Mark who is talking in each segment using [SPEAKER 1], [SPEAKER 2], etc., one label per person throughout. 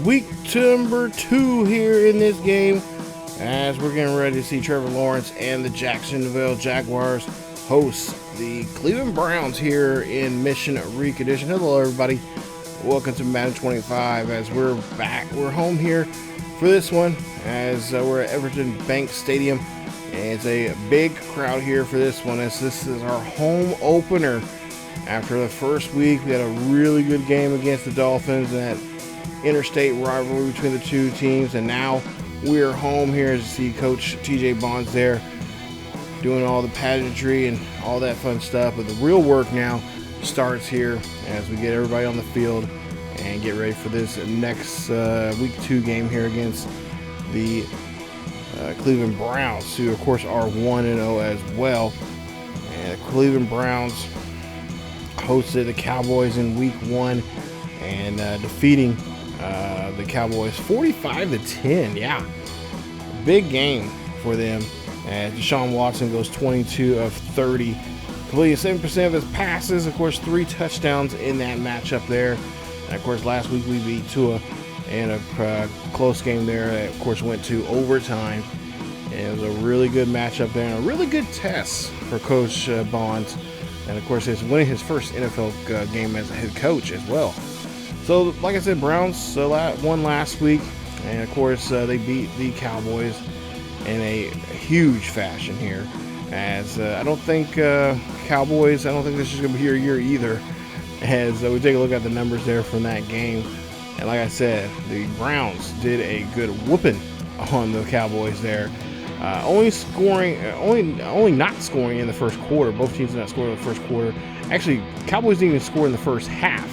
[SPEAKER 1] week number 2 here in this game, as we're getting ready to see Trevor Lawrence and the Jacksonville Jaguars host the Cleveland Browns here in Mission Recondition. Hello everybody, welcome to Madden 25 as we're back. We're home here for this one as we're at Everton Bank Stadium, and it's a big crowd here for this one as this is our home opener. After the first week, we had a really good game against the Dolphins, that interstate rivalry between the two teams, and now we're home here to see Coach TJ Bonds there doing all the pageantry and all that fun stuff. But the real work now starts here as we get everybody on the field and get ready for this next week 2 game here against the Cleveland Browns, who of course are 1-0 as well. And the Cleveland Browns hosted the Cowboys in week 1 and defeating the Cowboys 45-10. Yeah, big game for them. Deshaun Watson goes 22 of 30, completing 7% of his passes. Of course, 3 touchdowns in that matchup there. And of course, last week we beat Tua in a close game there. That of course went to overtime. And it was a really good matchup there and a really good test for Coach Bonds. And of course, he's winning his first NFL game as a head coach as well. So, like I said, Browns won last week, and of course, they beat the Cowboys in a huge fashion here. As I don't think Cowboys, I don't think this is going to be your year either. As we take a look at the numbers there from that game, and like I said, the Browns did a good whooping on the Cowboys there. Only not scoring in the first quarter. Both teams did not score in the first quarter. Actually, Cowboys didn't even score in the first half.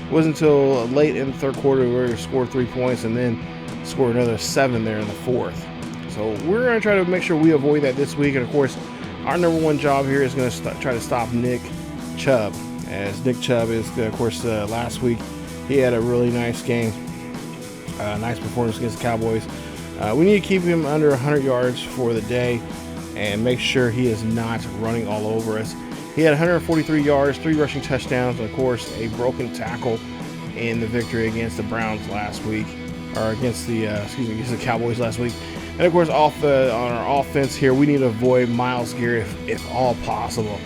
[SPEAKER 1] It wasn't until late in the third quarter where we scored 3 points and then scored another 7 there in the fourth. So we're going to try to make sure we avoid that this week. And of course, our number one job here is going to try to stop Nick Chubb. As Nick Chubb is, of course, last week he had a really nice game, nice performance against the Cowboys. We need to keep him under 100 yards for the day and make sure he is not running all over us. He had 143 yards, 3 rushing touchdowns, and of course a broken tackle in the victory against the Browns last week, or against the Cowboys last week. And of course, on our offense here, we need to avoid Myles Garrett if all possible,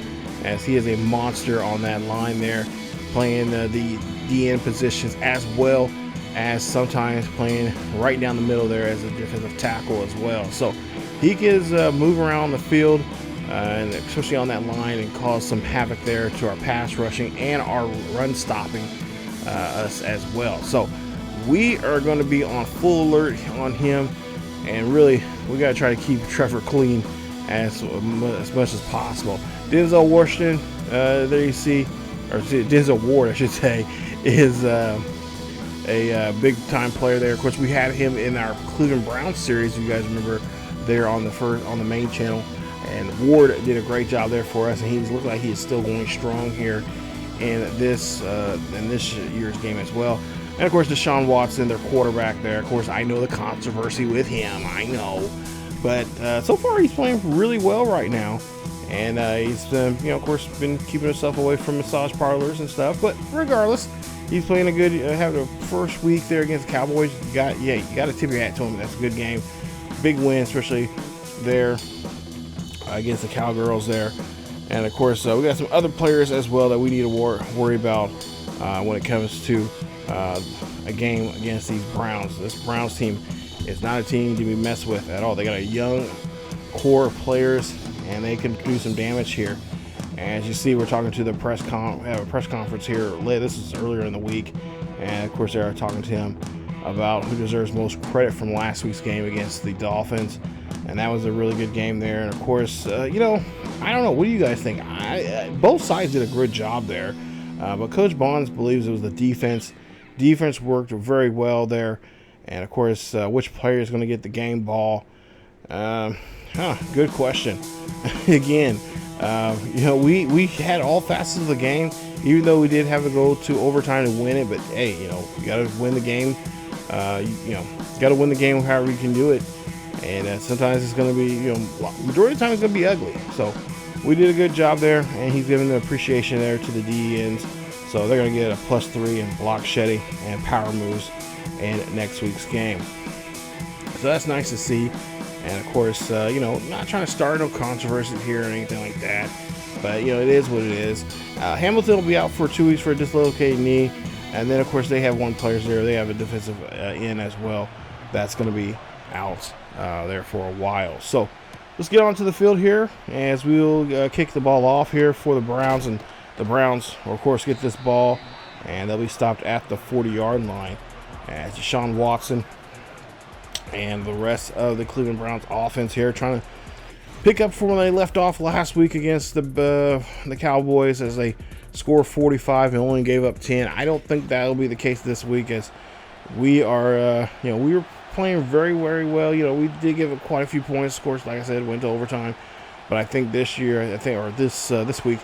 [SPEAKER 1] as he is a monster on that line there, playing the DN positions as well as sometimes playing right down the middle there as a defensive tackle as well. So he can move around the field, and especially on that line, and cause some havoc there to our pass rushing and our run stopping us as well. So we are going to be on full alert on him, and really we got to try to keep Trevor clean as much as possible. Denzel Washington, there you see, or Denzel Ward I should say, is a big time player there. Of course, we had him in our Cleveland Browns series, you guys remember, there on the main channel, and Ward did a great job there for us, and he looks like he is still going strong here in this year's game as well. And of course, Deshaun Watson, their quarterback there. Of course, I know the controversy with him, I know, but so far he's playing really well right now, and he's of course been keeping himself away from massage parlors and stuff. But regardless, he's playing a good, having a first week there against the Cowboys. You got to tip your hat to him. That's a good game. Big win, especially there against the Cowgirls there. And of course, we got some other players as well that we need to worry about when it comes to a game against these Browns. This Browns team is not a team to be messed with at all. They got a young core of players, and they can do some damage here. As you see, we're talking to the press conference here. This is earlier in the week, and of course they are talking to him about who deserves most credit from last week's game against the Dolphins, and that was a really good game there. And of course, I don't know, what do you guys think? Both sides did a good job there, but Coach Bonds believes it was the defense. Defense worked very well there, and of course, which player is going to get the game ball? Good question. Again. We had all facets of the game, even though we did have to go to overtime to win it. But hey, you got to win the game. Got to win the game however you can do it. And sometimes it's going to be, majority of the time it's going to be ugly. So we did a good job there, and he's giving the appreciation there to the DNs. So they're going to get a +3 in block shedding and power moves in next week's game. So that's nice to see. And of course, not trying to start no controversy here or anything like that. But, it is what it is. Hamilton will be out for 2 weeks for a dislocated knee. And then, of course, they have one player there. They have a defensive end as well. That's going to be out there for a while. So let's get on to the field here as we'll kick the ball off here for the Browns. And the Browns, of course, get this ball. And they'll be stopped at the 40-yard line as Deshaun Watson and the rest of the Cleveland Browns offense here trying to pick up from where they left off last week against the Cowboys as they score 45 and only gave up 10. I don't think that'll be the case this week as we are, we were playing very, very well. We did give up quite a few points. Of course, like I said, went to overtime. But I think this week,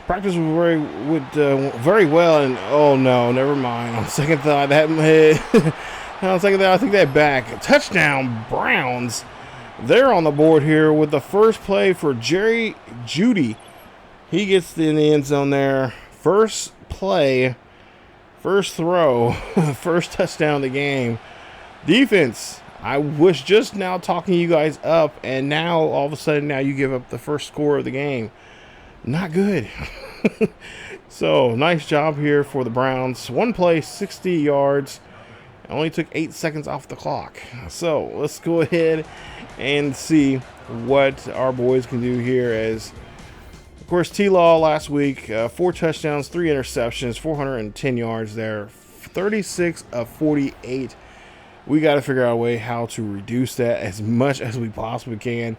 [SPEAKER 1] practice went very well. And oh no, never mind. On second thought, I think that back. Touchdown, Browns. They're on the board here with the first play for Jeudy. He gets in the end zone there. First play, first throw, first touchdown of the game. Defense, I was just now talking you guys up, and now all of a sudden now you give up the first score of the game. Not good. So, nice job here for the Browns. One play, 60 yards. Only took 8 seconds off the clock. So let's go ahead and see what our boys can do here. As, of course, T-Law last week, 4 touchdowns, 3 interceptions, 410 yards there, 36 of 48. We got to figure out a way how to reduce that as much as we possibly can.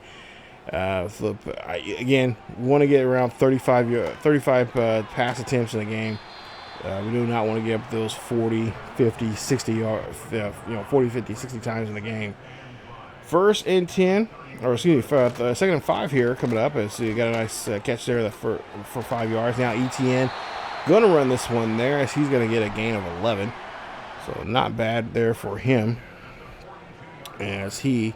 [SPEAKER 1] Again, want to get around 35 pass attempts in the game. We do not want to get up those 40, 50, 60 yards, 40, 50, 60 times in the game. First and 10, or excuse me, second and 5 here coming up. And so you got a nice catch there for 5 yards. Now ETN going to run this one there as he's going to get a gain of 11. So not bad there for him. As he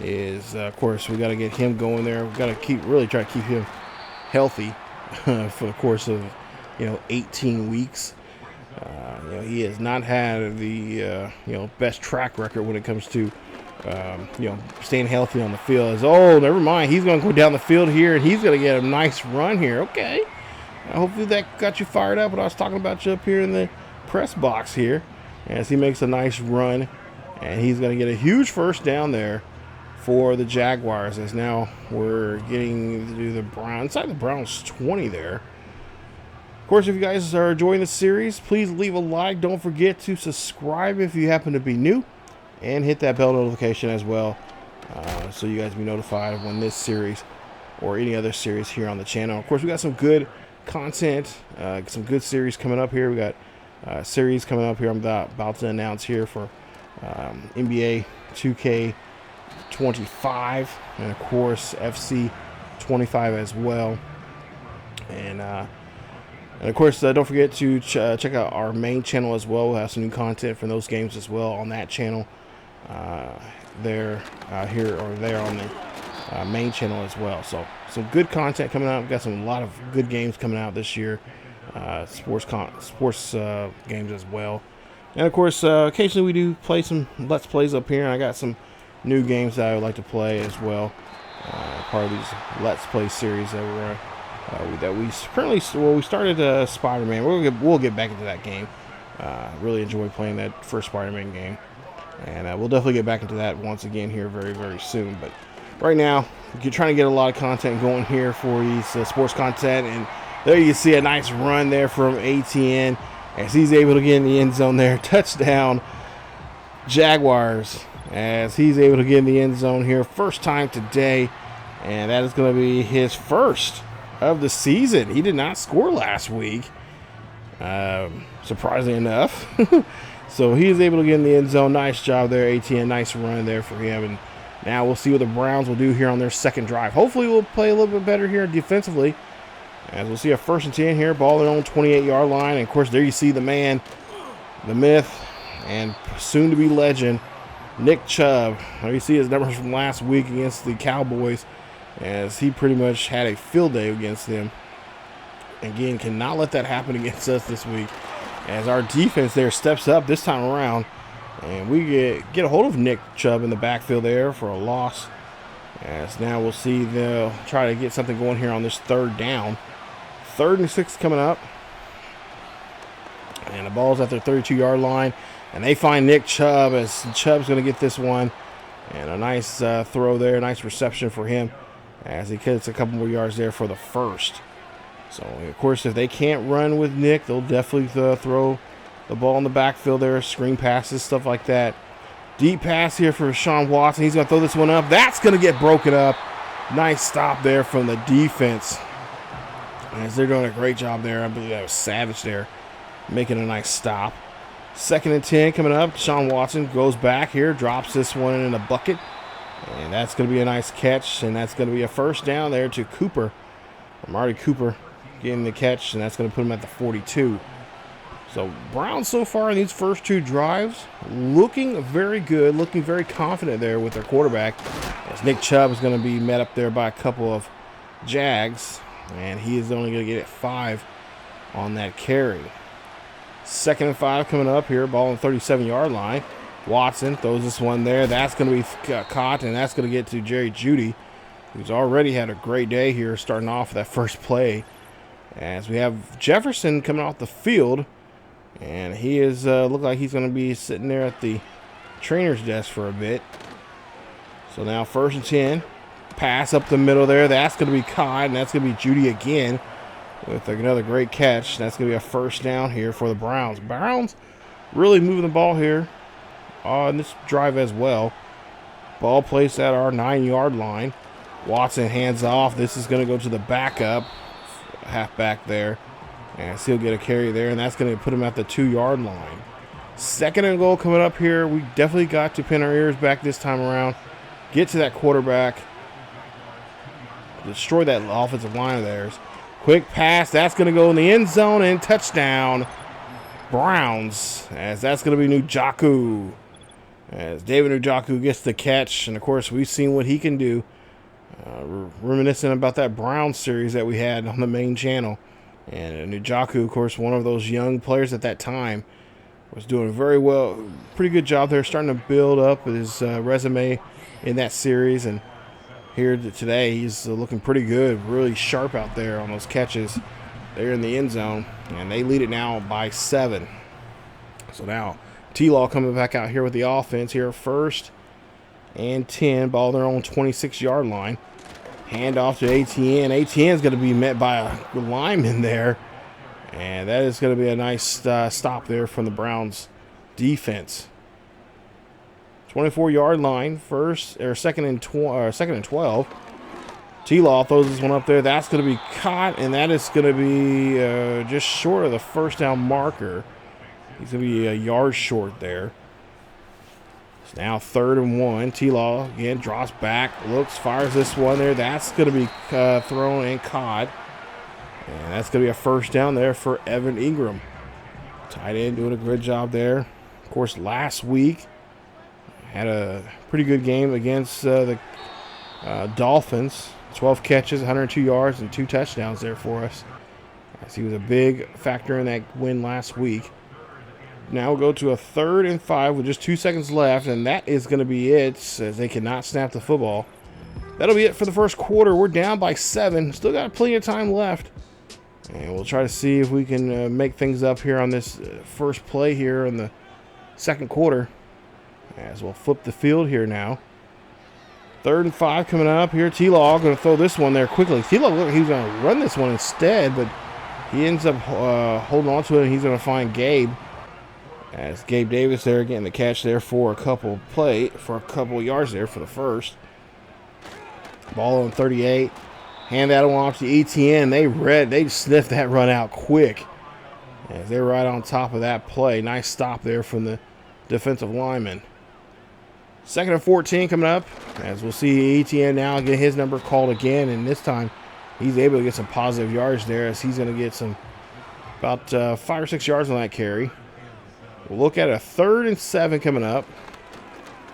[SPEAKER 1] is, of course, we got to get him going there. We got to really try to keep him healthy for the course of 18 weeks. He has not had the best track record when it comes to staying healthy on the field. Never mind, he's going to go down the field here and he's going to get a nice run here. Okay, hopefully that got you fired up when I was talking about you up here in the press box here, as he makes a nice run and he's going to get a huge first down there for the Jaguars. As now we're getting to the Browns, inside the Browns 20 there. Of course, if you guys are enjoying the series, please leave a like. Don't forget to subscribe if you happen to be new, and hit that bell notification as well, so you guys be notified when this series or any other series here on the channel. Of course, we got some good content, some good series coming up here. We got series coming up here I'm about to announce here for NBA 2K25, and of course FC 25 as well. And of course, don't forget to check out our main channel as well. We'll have some new content from those games as well on that channel. Here or there on the main channel as well. So some good content coming out. We've got a lot of good games coming out this year. Sports games as well. And of course, occasionally we do play some Let's Plays up here. And I got some new games that I would like to play as well. Part of these Let's Play series that we started Spider-Man. We'll get back into that game. Really enjoy playing that first Spider-Man game, and we'll definitely get back into that once again here very, very soon. But right now, you're trying to get a lot of content going here for these sports content, and there you see a nice run there from ATN as he's able to get in the end zone there. Touchdown, Jaguars, as he's able to get in the end zone here, first time today, and that is going to be his first of the season. He did not score last week, surprisingly enough. So he is able to get in the end zone. Nice job there, ATN. Nice run there for him. And now we'll see what the Browns will do here on their second drive. Hopefully we'll play a little bit better here defensively, as we'll see a 1st and 10 here, ball at their own 28-yard line. And of course, there you see the man, the myth, and soon to be legend, Nick Chubb. There you see his numbers from last week against the Cowboys, as he pretty much had a field day against them. Again, cannot let that happen against us this week, as our defense there steps up this time around, And we get a hold of Nick Chubb in the backfield there for a loss. As now we'll see they'll try to get something going here on this third down. 3rd and 6 coming up. And the ball's at their 32-yard line. And they find Nick Chubb as Chubb's going to get this one. And a nice throw there, nice reception for him as he gets a couple more yards there for the first. So, of course, if they can't run with Nick, they'll definitely throw the ball in the backfield there, screen passes, stuff like that. Deep pass here for Deshaun Watson. He's going to throw this one up. That's going to get broken up. Nice stop there from the defense. As they're doing a great job there. I believe that was Savage there, making a nice stop. 2nd and 10 coming up. Deshaun Watson goes back here, drops this one in a bucket. And that's going to be a nice catch, and that's going to be a first down there to Cooper. Amari Cooper getting the catch, and that's going to put him at the 42. So Browns so far in these first 2 drives looking very good, looking very confident there with their quarterback. As Nick Chubb is going to be met up there by a couple of Jags, and he is only going to get it 5 on that carry. 2nd and 5 coming up here, ball on the 37-yard line. Watson throws this one there. That's going to be caught, and that's going to get to Jeudy, who's already had a great day here starting off that first play. As we have Jefferson coming off the field, and he is look like he's going to be sitting there at the trainer's desk for a bit. So now 1st and 10. Pass up the middle there. That's going to be caught, and that's going to be Jeudy again with another great catch. That's going to be a first down here for the Browns. Browns really moving the ball here on this drive as well. Ball placed at our 9-yard line. Watson hands off. This is going to go to the backup, halfback there. And he'll get a carry there, and that's going to put him at the 2-yard line. 2nd and goal coming up here. We definitely got to pin our ears back this time around. Get to that quarterback. Destroy that offensive line of theirs. Quick pass. That's going to go in the end zone and touchdown. Browns, as that's going to be Njoku. As David Njoku gets the catch, and of course we've seen what he can do. Reminiscent about that Browns series that we had on the main channel. And Njoku, of course, one of those young players at that time, was doing very well. Pretty good job there, starting to build up his resume in that series. And here today, he's looking pretty good, really sharp out there on those catches. They're in the end zone, and they lead it now by 7. So now T-Law coming back out here with the offense here, 1st and 10, ball on their own 26-yard line. Hand off to ATN. ATN is going to be met by a lineman there, and that is going to be a nice stop there from the Browns defense. 24-yard line, 2nd and 12. T-Law throws this one up there. That's going to be caught, and that is going to be just short of the first down marker. He's going to be a yard short there. It's now 3rd and 1. T-Law again drops back, looks, fires this one there. That's going to be thrown and caught. And that's going to be a first down there for Evan Ingram. Tight end doing a good job there. Of course, last week had a pretty good game against the Dolphins. 12 catches, 102 yards, and 2 touchdowns there for us. As he was a big factor in that win last week. Now we'll go to a 3rd and 5 with just 2 seconds left, and that is going to be it, as they cannot snap the football. That'll be it for the first quarter. We're down by 7. Still got plenty of time left. And we'll try to see if we can make things up here on this first play here in the second quarter. As we'll flip the field here now. 3rd and 5 coming up here. T-Law going to throw this one there quickly. T-Law looked like he was going to run this one instead, but he ends up holding on to it, and he's going to find Gabe. As Gabe Davis there getting the catch there for a couple yards there for the first. Ball on 38. Hand that one off to ETN. They sniffed that run out quick. As they're right on top of that play. Nice stop there from the defensive lineman. 2nd and 14 coming up. As we'll see ETN now get his number called again. And this time he's able to get some positive yards there, as he's going to get about 5 or 6 yards on that carry. We'll look at a 3rd and 7 coming up.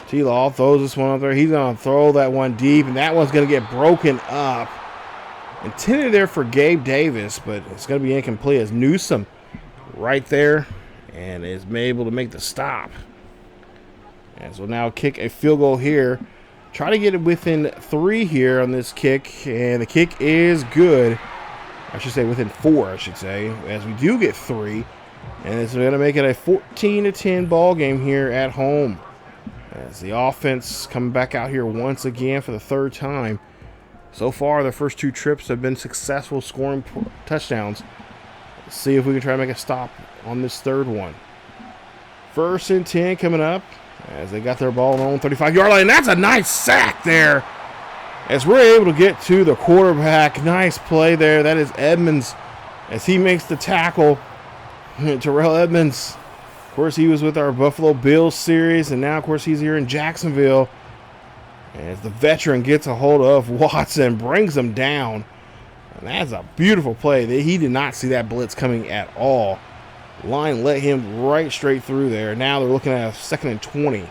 [SPEAKER 1] T-Law throws this one up there. He's going to throw that one deep, and that one's going to get broken up. Intended there for Gabe Davis, but it's going to be incomplete, as Newsome right there and is able to make the stop. And so now kick a field goal here. Try to get it within 3 here on this kick. And the kick is good. I should say within 4, I should say. As we do get 3. And it's going to make it a 14-10 ball game here at home. As the offense coming back out here once again for the 3rd time. So far, the first 2 trips have been successful scoring touchdowns. Let's see if we can try to make a stop on this 3rd one. 1st and 10 coming up as they got their ball on their own 35-yard line. That's a nice sack there as we're able to get to the quarterback. Nice play there. That is Edmonds as he makes the tackle. Terrell Edmonds, of course, he was with our Buffalo Bills series, and now, of course, he's here in Jacksonville. As the veteran gets a hold of Watson, brings him down. And that's a beautiful play. He did not see that blitz coming at all. Line let him right straight through there. Now they're looking at a 2nd and 20.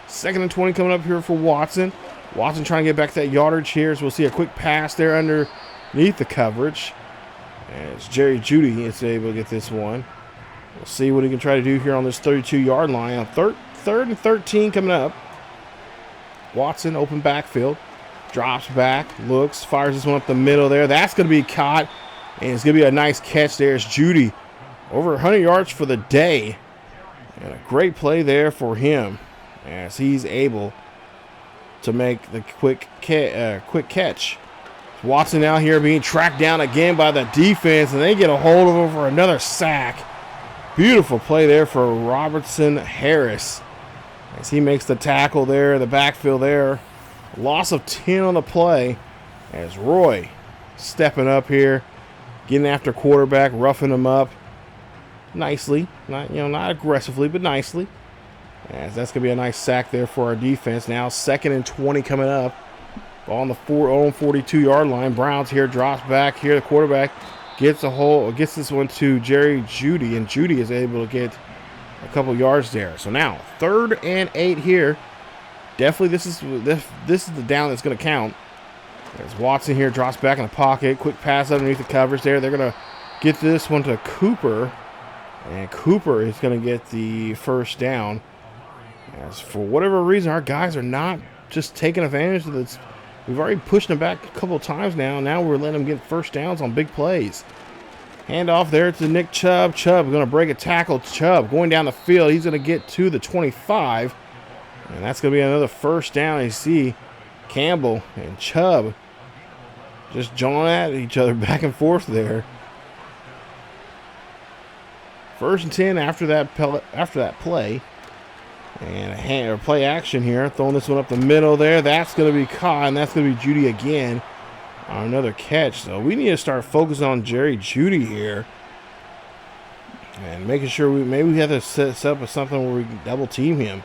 [SPEAKER 1] 2nd and 20 coming up here for Watson. Watson trying to get back that yardage here. So we'll see a quick pass there underneath the coverage. As Jeudy is able to get this one. We'll see what he can try to do here on this 32-yard line. On 3rd and 13 coming up. Watson, open backfield. Drops back, looks, fires this one up the middle there. That's going to be caught. And it's going to be a nice catch there. It's Jeudy. Over 100 yards for the day. And a great play there for him as he's able to make the quick catch. Watson now here being tracked down again by the defense, and they get a hold of him for another sack. Beautiful play there for Robertson Harris as he makes the tackle there in the backfield there. Loss of 10 on the play as Roy stepping up here, getting after quarterback, roughing him up. Nicely, not aggressively, but nicely. As that's going to be a nice sack there for our defense. Now 2nd and 20 coming up. Ball on the own 42-yard line. Browns here, drops back here. The quarterback gets this one to Jeudy, and Jeudy is able to get a couple yards there. So now 3rd and 8 here. Definitely this is the down that's going to count. As Watson here drops back in the pocket. Quick pass underneath the coverage there. They're going to get this one to Cooper. And Cooper is going to get the 1st down. As for whatever reason, our guys are not just taking advantage of this. We've already pushed them back a couple of times now. Now we're letting them get 1st downs on big plays. Hand off there to Nick Chubb. Chubb going to break a tackle. Chubb going down the field. He's going to get to the 25. And that's going to be another 1st down. You see Campbell and Chubb just jawing at each other back and forth there. 1st and 10 after that play. And play action here. Throwing this one up the middle there. That's going to be caught, and that's going to be Jeudy again on another catch. So we need to start focusing on Jeudy here. And making sure maybe we have to set up something where we can double team him.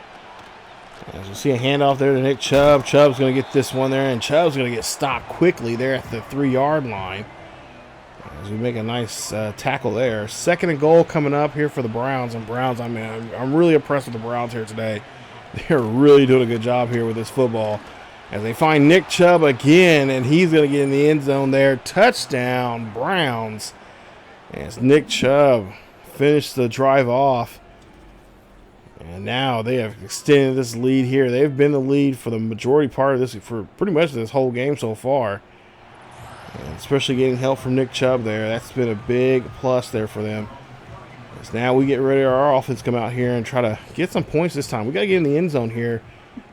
[SPEAKER 1] As we see a handoff there to Nick Chubb. Chubb's going to get this one there, and Chubb's going to get stopped quickly there at the 3-yard line. As we make a nice tackle there. 2nd and goal coming up here for the Browns. And Browns, I mean, I'm really impressed with the Browns here today. They're really doing a good job here with this football. As they find Nick Chubb again, and he's going to get in the end zone there. Touchdown, Browns. As Nick Chubb finished the drive off. And now they have extended this lead here. They've been the lead for the majority part of this, for pretty much this whole game so far. And especially getting help from Nick Chubb there. That's been a big plus there for them. As now we get ready, our offense come out here and try to get some points this time. We got to get in the end zone here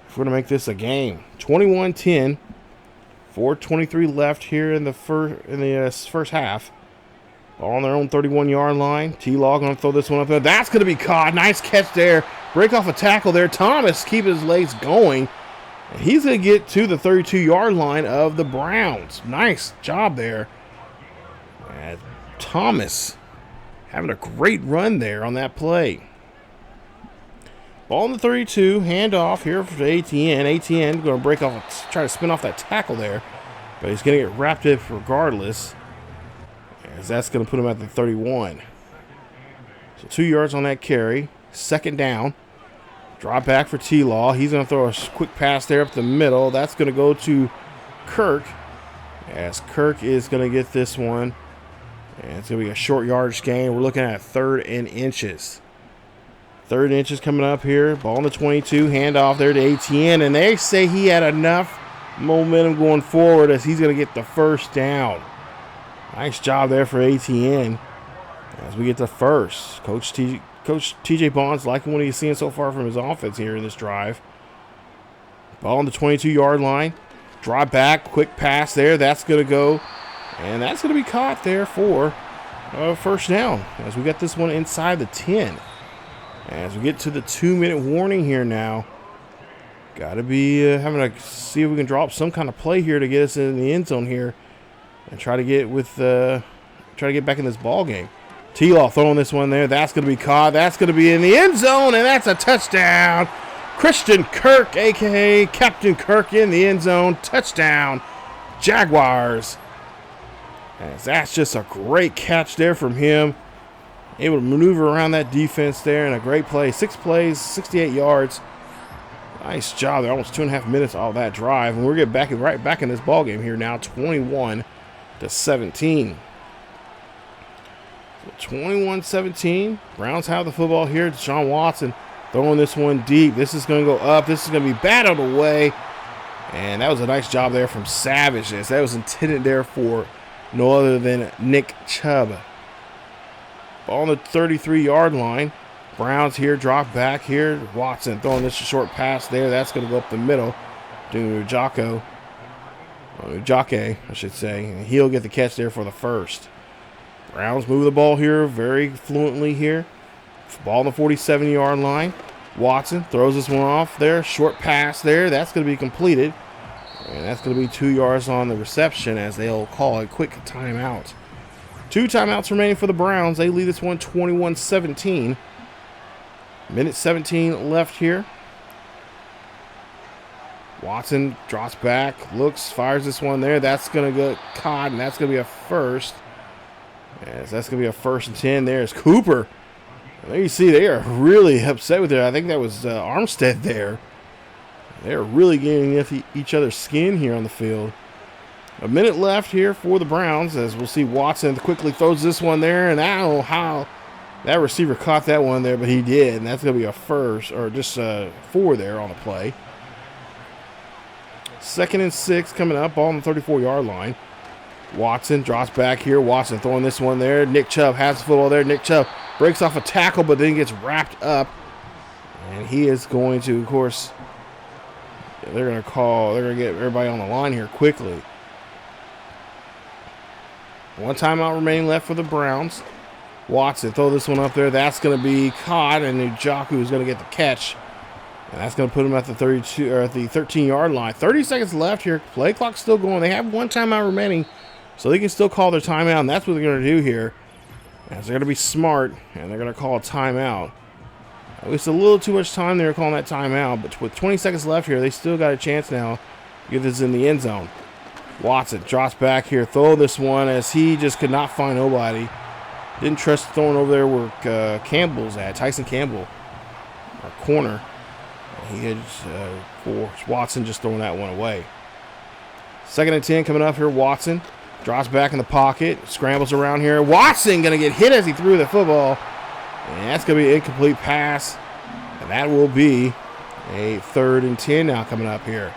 [SPEAKER 1] if we're going to make this a game. 21-10. 4:23 left here in the first half. Ball on their own 31-yard line. T-Law going to throw this one up there. That's going to be caught. Nice catch there. Break off a tackle there. Thomas keeping his legs going. And he's going to get to the 32-yard line of the Browns. Nice job there. And Thomas having a great run there on that play. Ball on the 32. Handoff here for ATN. ATN going to break off, try to spin off that tackle there. But he's going to get wrapped up regardless. As that's going to put him at the 31. So 2 yards on that carry. 2nd down. Drop back for T-Law. He's going to throw a quick pass there up the middle. That's going to go to Kirk. As Kirk is going to get this one. And it's going to be a short yardage gain. We're looking at 3rd and inches. 3rd and inches coming up here. Ball on the 22. Handoff there to ATN. And they say he had enough momentum going forward as he's going to get the first down. Nice job there for ATN as we get the first. Coach TJ Bond's liking what he's seeing so far from his offense here in this drive. Ball on the 22-yard line. Drop back. Quick pass there. That's going to go. And that's going to be caught there for first down as we got this one inside the 10. As we get to the 2-minute warning here now, got to be having to see if we can draw up some kind of play here to get us in the end zone here, and try to get back in this ball game. T-Law throwing this one there. That's going to be caught. That's going to be in the end zone, and that's a touchdown. Christian Kirk, a.k.a. Captain Kirk, in the end zone. Touchdown, Jaguars. As that's just a great catch there from him. Able to maneuver around that defense there, and a great play. 6 plays, 68 yards. Nice job there. Almost 2.5 minutes off that drive, and we're getting right back in this ball game here now. 21-17. So 21-17. Browns have the football here. Deshaun Watson throwing this one deep. This is going to go up. This is going to be battled away, and that was a nice job there from Savage. That was intended there for no other than Nick Chubb. Ball on the 33-yard line. Browns here, drop back here. Watson throwing this short pass there. That's going to go up the middle to Njoku, I should say. And he'll get the catch there for the first. Browns move the ball here very fluently here. Ball on the 47-yard line. Watson throws this one off there. Short pass there. That's going to be completed. And that's going to be 2 yards on the reception as they'll call a quick timeout. 2 timeouts remaining for the Browns. They lead this one 21-17. Minute 17 left here. Watson drops back, looks, fires this one there. That's going to get caught, and that's going to be a first. Yes, that's going to be a 1st and 10. There's Cooper. There you see they are really upset with it. I think that was Armstead there. They're really getting into each other's skin here on the field. A minute left here for the Browns, as we'll see Watson quickly throws this one there, and I don't know how that receiver caught that one there, but he did, and that's going to be a first, or just 4 there on the play. 2nd and 6 coming up, ball on the 34-yard line. Watson drops back here. Watson throwing this one there. Nick Chubb has the football there. Nick Chubb breaks off a tackle, but then gets wrapped up, and he is going to, of course, they're going to get everybody on the line here quickly. 1 timeout remaining left for the Browns. Watson throw this one up there. That's going to be caught, and Njoku is going to get the catch. And that's going to put him at the 32 or at the 13-yard line. 30 seconds left here. Play clock's still going. They have 1 timeout remaining, so they can still call their timeout, and that's what they're going to do here. As they're going to be smart, and they're going to call a timeout. It's a little too much time they're calling that timeout, but with 20 seconds left here, they still got a chance now to get this in the end zone. Watson drops back here, throw this one as he just could not find nobody. Didn't trust throwing over there where Campbell's at, Tyson Campbell, our corner. He had Watson just throwing that one away. 2nd and 10 coming up here. Watson drops back in the pocket, scrambles around here. Watson going to get hit as he threw the football. And that's going to be an incomplete pass. And that will be a 3rd and 10 now coming up here.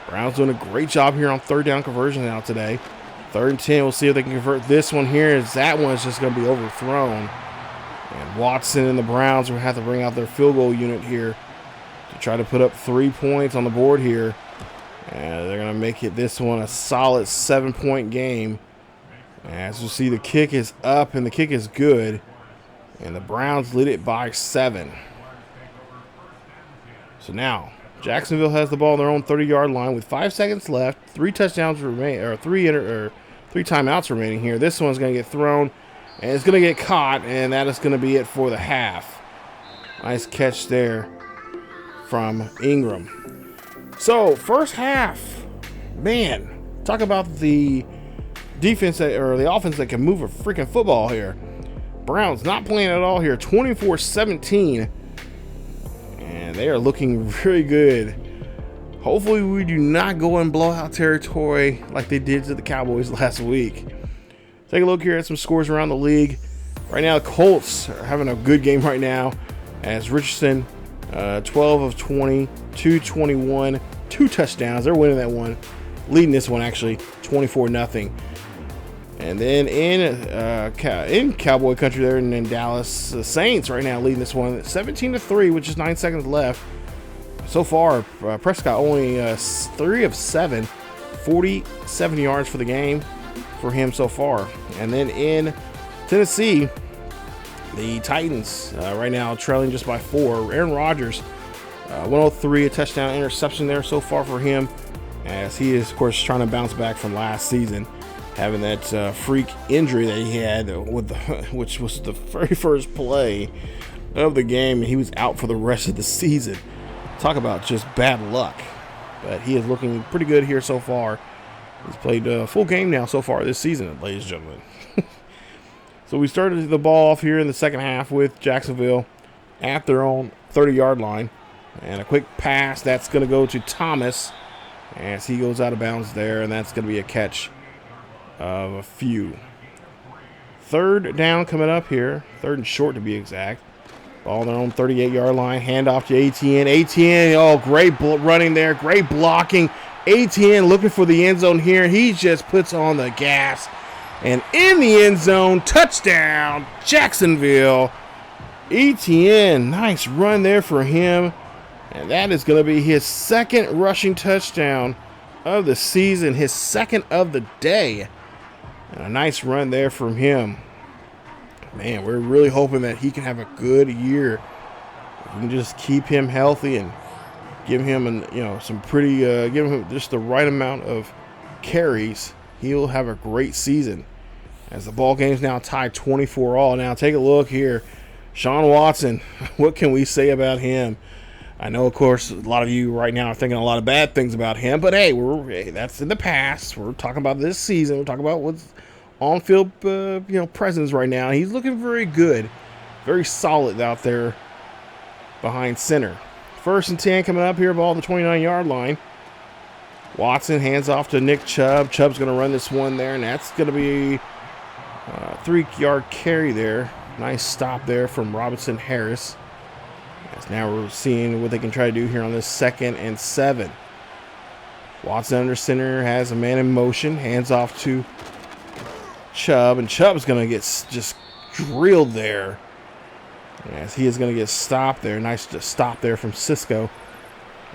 [SPEAKER 1] Browns doing a great job here on 3rd down conversion now today. 3rd and 10. We'll see if they can convert this one here, as that one is just going to be overthrown. And Watson and the Browns will have to bring out their field goal unit here to try to put up 3 points on the board here. And they're going to make it this one a solid 7-point game. As you see, the kick is up and the kick is good. And the Browns lead it by 7. So now Jacksonville has the ball on their own 30-yard line with 5 seconds left. 3 touchdowns remain, or 3 timeouts remaining here. This one's going to get thrown, and it's going to get caught, and that is going to be it for the half. Nice catch there from Ingram. So first half, man, talk about the defense or the offense that can move a freaking football here. Browns not playing at all here, 24-17. And they are looking very good. Hopefully we do not go in blowout territory like they did to the Cowboys last week. Take a look here at some scores around the league. Right now, the Colts are having a good game right now as Richardson, 12 of 20, 221, 2 touchdowns. They're winning that one, leading this one actually, 24-0. And then in Cowboy country there in Dallas, the Saints right now leading this one 17-3, which is 9 seconds left. So far, Prescott only 3 of 7, 47 yards for the game for him so far. And then in Tennessee, the Titans right now trailing just by 4. Aaron Rodgers, 103, a touchdown interception there so far for him, as he is, of course, trying to bounce back from last season, having that freak injury that he had, which was the very first play of the game, and he was out for the rest of the season. Talk about just bad luck. But he is looking pretty good here so far. He's played a full game now so far this season, ladies and gentlemen. So we started the ball off here in the second half with Jacksonville at their own 30-yard line. And a quick pass that's going to go to Thomas as he goes out of bounds there, and that's going to be a catch of a few. Third down coming up here, third and short to be exact. Ball on their own 38-yard line, handoff to Etienne. Etienne, oh, great running there, great blocking. Etienne looking for the end zone here. He just puts on the gas. And in the end zone, touchdown, Jacksonville. Etienne, nice run there for him. And that is going to be his second rushing touchdown of the season, his second of the day. And a nice run there from him. Man, we're really hoping that he can have a good year. We can just keep him healthy and give him some pretty, give him just the right amount of carries. He'll have a great season. As the ball game's now tied 24-all. Now take a look here. Deshaun Watson, what can we say about him? I know, of course, a lot of you right now are thinking a lot of bad things about him, but hey, that's in the past. We're talking about this season. We're talking about what's on-field, presence right now. He's looking very good, very solid out there behind center. 1st and 10 coming up here, ball on the 29-yard line. Watson hands off to Nick Chubb. Chubb's going to run this one there, and that's going to be a 3-yard carry there. Nice stop there from Robinson Harris. As now we're seeing what they can try to do here on this 2nd and 7. Watson under center has a man in motion. Hands off to Chubb, and Chubb's going to get just drilled there. As he is going to get stopped there. Nice to stop there from Cisco.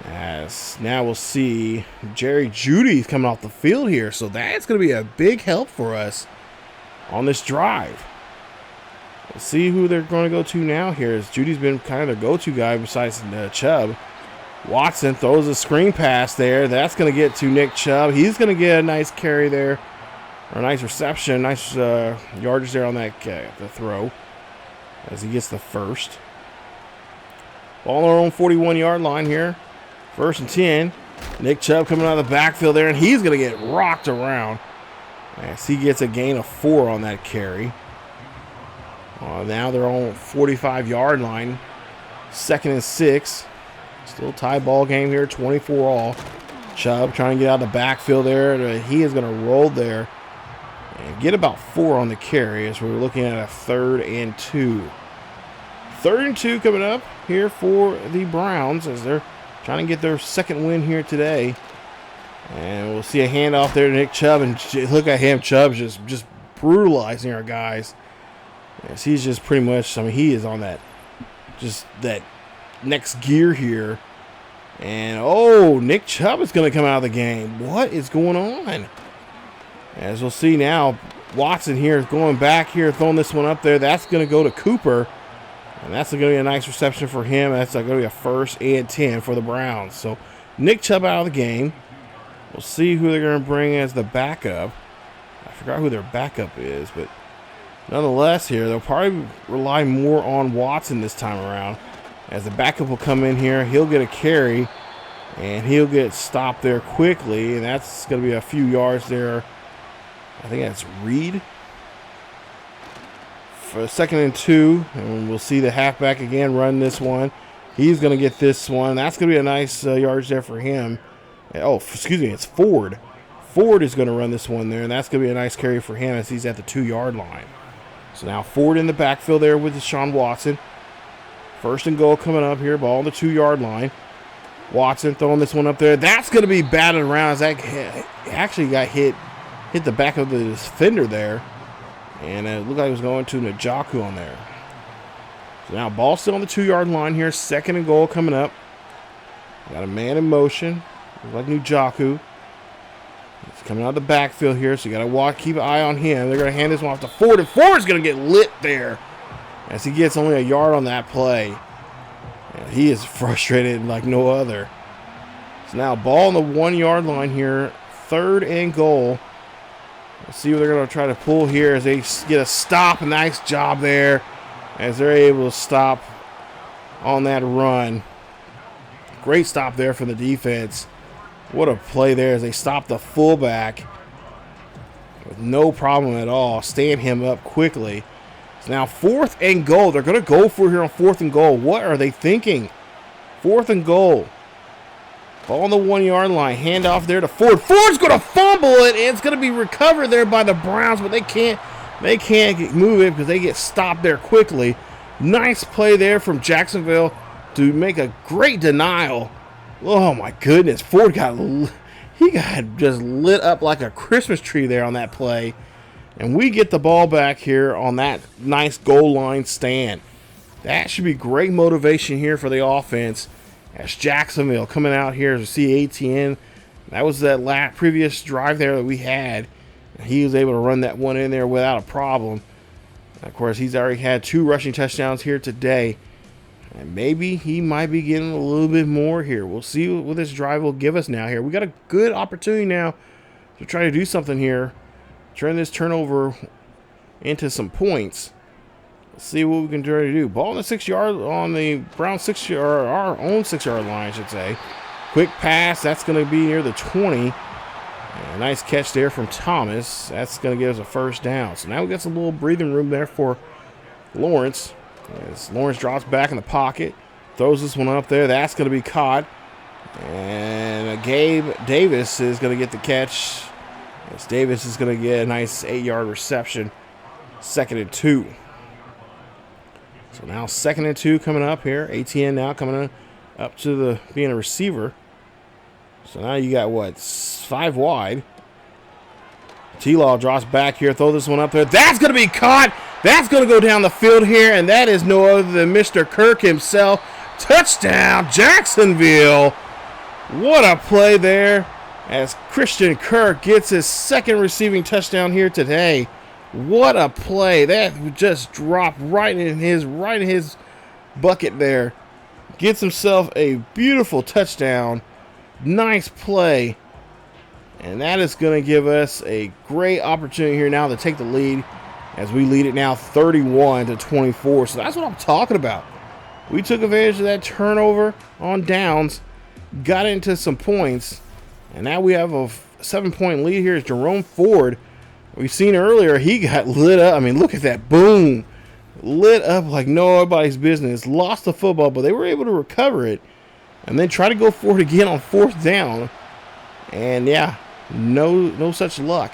[SPEAKER 1] As now we'll see Jerry Jeudy coming off the field here. So that's going to be a big help for us on this drive. We'll see who they're going to go to now here, as Judy's been kind of the go-to guy besides Chubb. Watson throws a screen pass there. That's going to get to Nick Chubb. He's going to get a nice carry there, or a nice reception, nice yardage there on that the throw, as he gets the first. Ball on our own 41-yard line here. 1st and 10. Nick Chubb coming out of the backfield there, and he's going to get rocked around as he gets a gain of 4 on that carry. Now they're on 45-yard line. 2nd and 6. Still tie ball game here, 24-all. Chubb trying to get out of the backfield there. He is going to roll there and get about 4 on the carry, as we're looking at a 3rd and 2. 3rd and 2 coming up here for the Browns, as they're trying to get their second win here today. And we'll see a handoff there to Nick Chubb, and look at him. Chubb's just brutalizing our guys. Yes, he's just pretty much, he is on that next gear here. And, Nick Chubb is going to come out of the game. What is going on? As we'll see now, Watson here is going back here, throwing this one up there. That's going to go to Cooper. And that's going to be a nice reception for him. That's going to be a 1st and 10 for the Browns. So, Nick Chubb out of the game. We'll see who they're going to bring as the backup. I forgot who their backup is, but nonetheless here, they'll probably rely more on Watson this time around. As the backup will come in here, he'll get a carry, and he'll get stopped there quickly, and that's going to be a few yards there. I think that's Reed. For 2nd and 2, and we'll see the halfback again run this one. He's going to get this one. That's going to be a nice yardage there for him. It's Ford. Ford is going to run this one there, and that's going to be a nice carry for him as he's at the 2-yard line. So now Ford in the backfield there with Deshaun Watson. First and goal coming up here. Ball on the 2-yard line. Watson throwing this one up there. That's going to be batted around as that actually got hit the back of the defender there. And it looked like it was going to Njoku on there. So now ball still on the 2-yard line here. Second and goal coming up. Got a man in motion. Looks like Njoku. He's coming out of the backfield here, so you got to keep an eye on him. They're going to hand this one off to Ford, and Ford's going to get lit there as he gets only a yard on that play. And he is frustrated like no other. So now ball on the 1-yard line here. Third and goal. Let's see what they're going to try to pull here as they get a stop. A nice job there as they're able to stop on that run. Great stop there from the defense. What a play there as they stop the fullback with no problem at all. Stand him up quickly. It's now 4th and goal. They're going to go for it here on 4th and goal. What are they thinking? 4th and goal. Ball on the 1-yard line. Handoff there to Ford. Ford's going to fumble it, and it's going to be recovered there by the Browns, but they can't move it because they get stopped there quickly. Nice play there from Jacksonville to make a great denial. Oh my goodness, Ford got just lit up like a Christmas tree there on that play. And we get the ball back here on that nice goal line stand. That should be great motivation here for the offense. As Jacksonville coming out here to see ATN. That was that previous drive there that we had. He was able to run that one in there without a problem. Of course, he's already had 2 rushing touchdowns here today. And maybe he might be getting a little bit more here. We'll see what this drive will give us now here. We got a good opportunity now to try to do something here. Turn this turnover into some points. Let's see what we can try to do. Ball on the 6-yard, on the Brown 6-yard, or our own 6-yard line, I should say. Quick pass. That's going to be near the 20. A nice catch there from Thomas. That's going to give us a first down. So now we got some little breathing room there for Lawrence. As Lawrence drops back in the pocket, throws this one up there. That's going to be caught. And Gabe Davis is going to get the catch. As Davis is going to get a nice 8-yard reception. 2nd and 2. So now 2nd and 2 coming up here. ATN now coming up to being a receiver. So now you got what? 5 wide. T-Law drops back here. Throw this one up there. That's going to be caught. That's going to go down the field here, and that is no other than Mr. Kirk himself. Touchdown, Jacksonville. What a play there as Christian Kirk gets his 2nd receiving touchdown here today. What a play. That just dropped right in his bucket there. Gets himself a beautiful touchdown. Nice play. And that is going to give us a great opportunity here now to take the lead. As we lead it now 31-24. So that's what I'm talking about. We took advantage of that turnover on downs, got into some points, and now we have a 7-point lead here. Is Jerome Ford. We've seen earlier he got lit up. I mean, look at that. Boom. Lit up like nobody's business. Lost the football, but they were able to recover it and then try to go for it again on 4th down. And yeah, no such luck.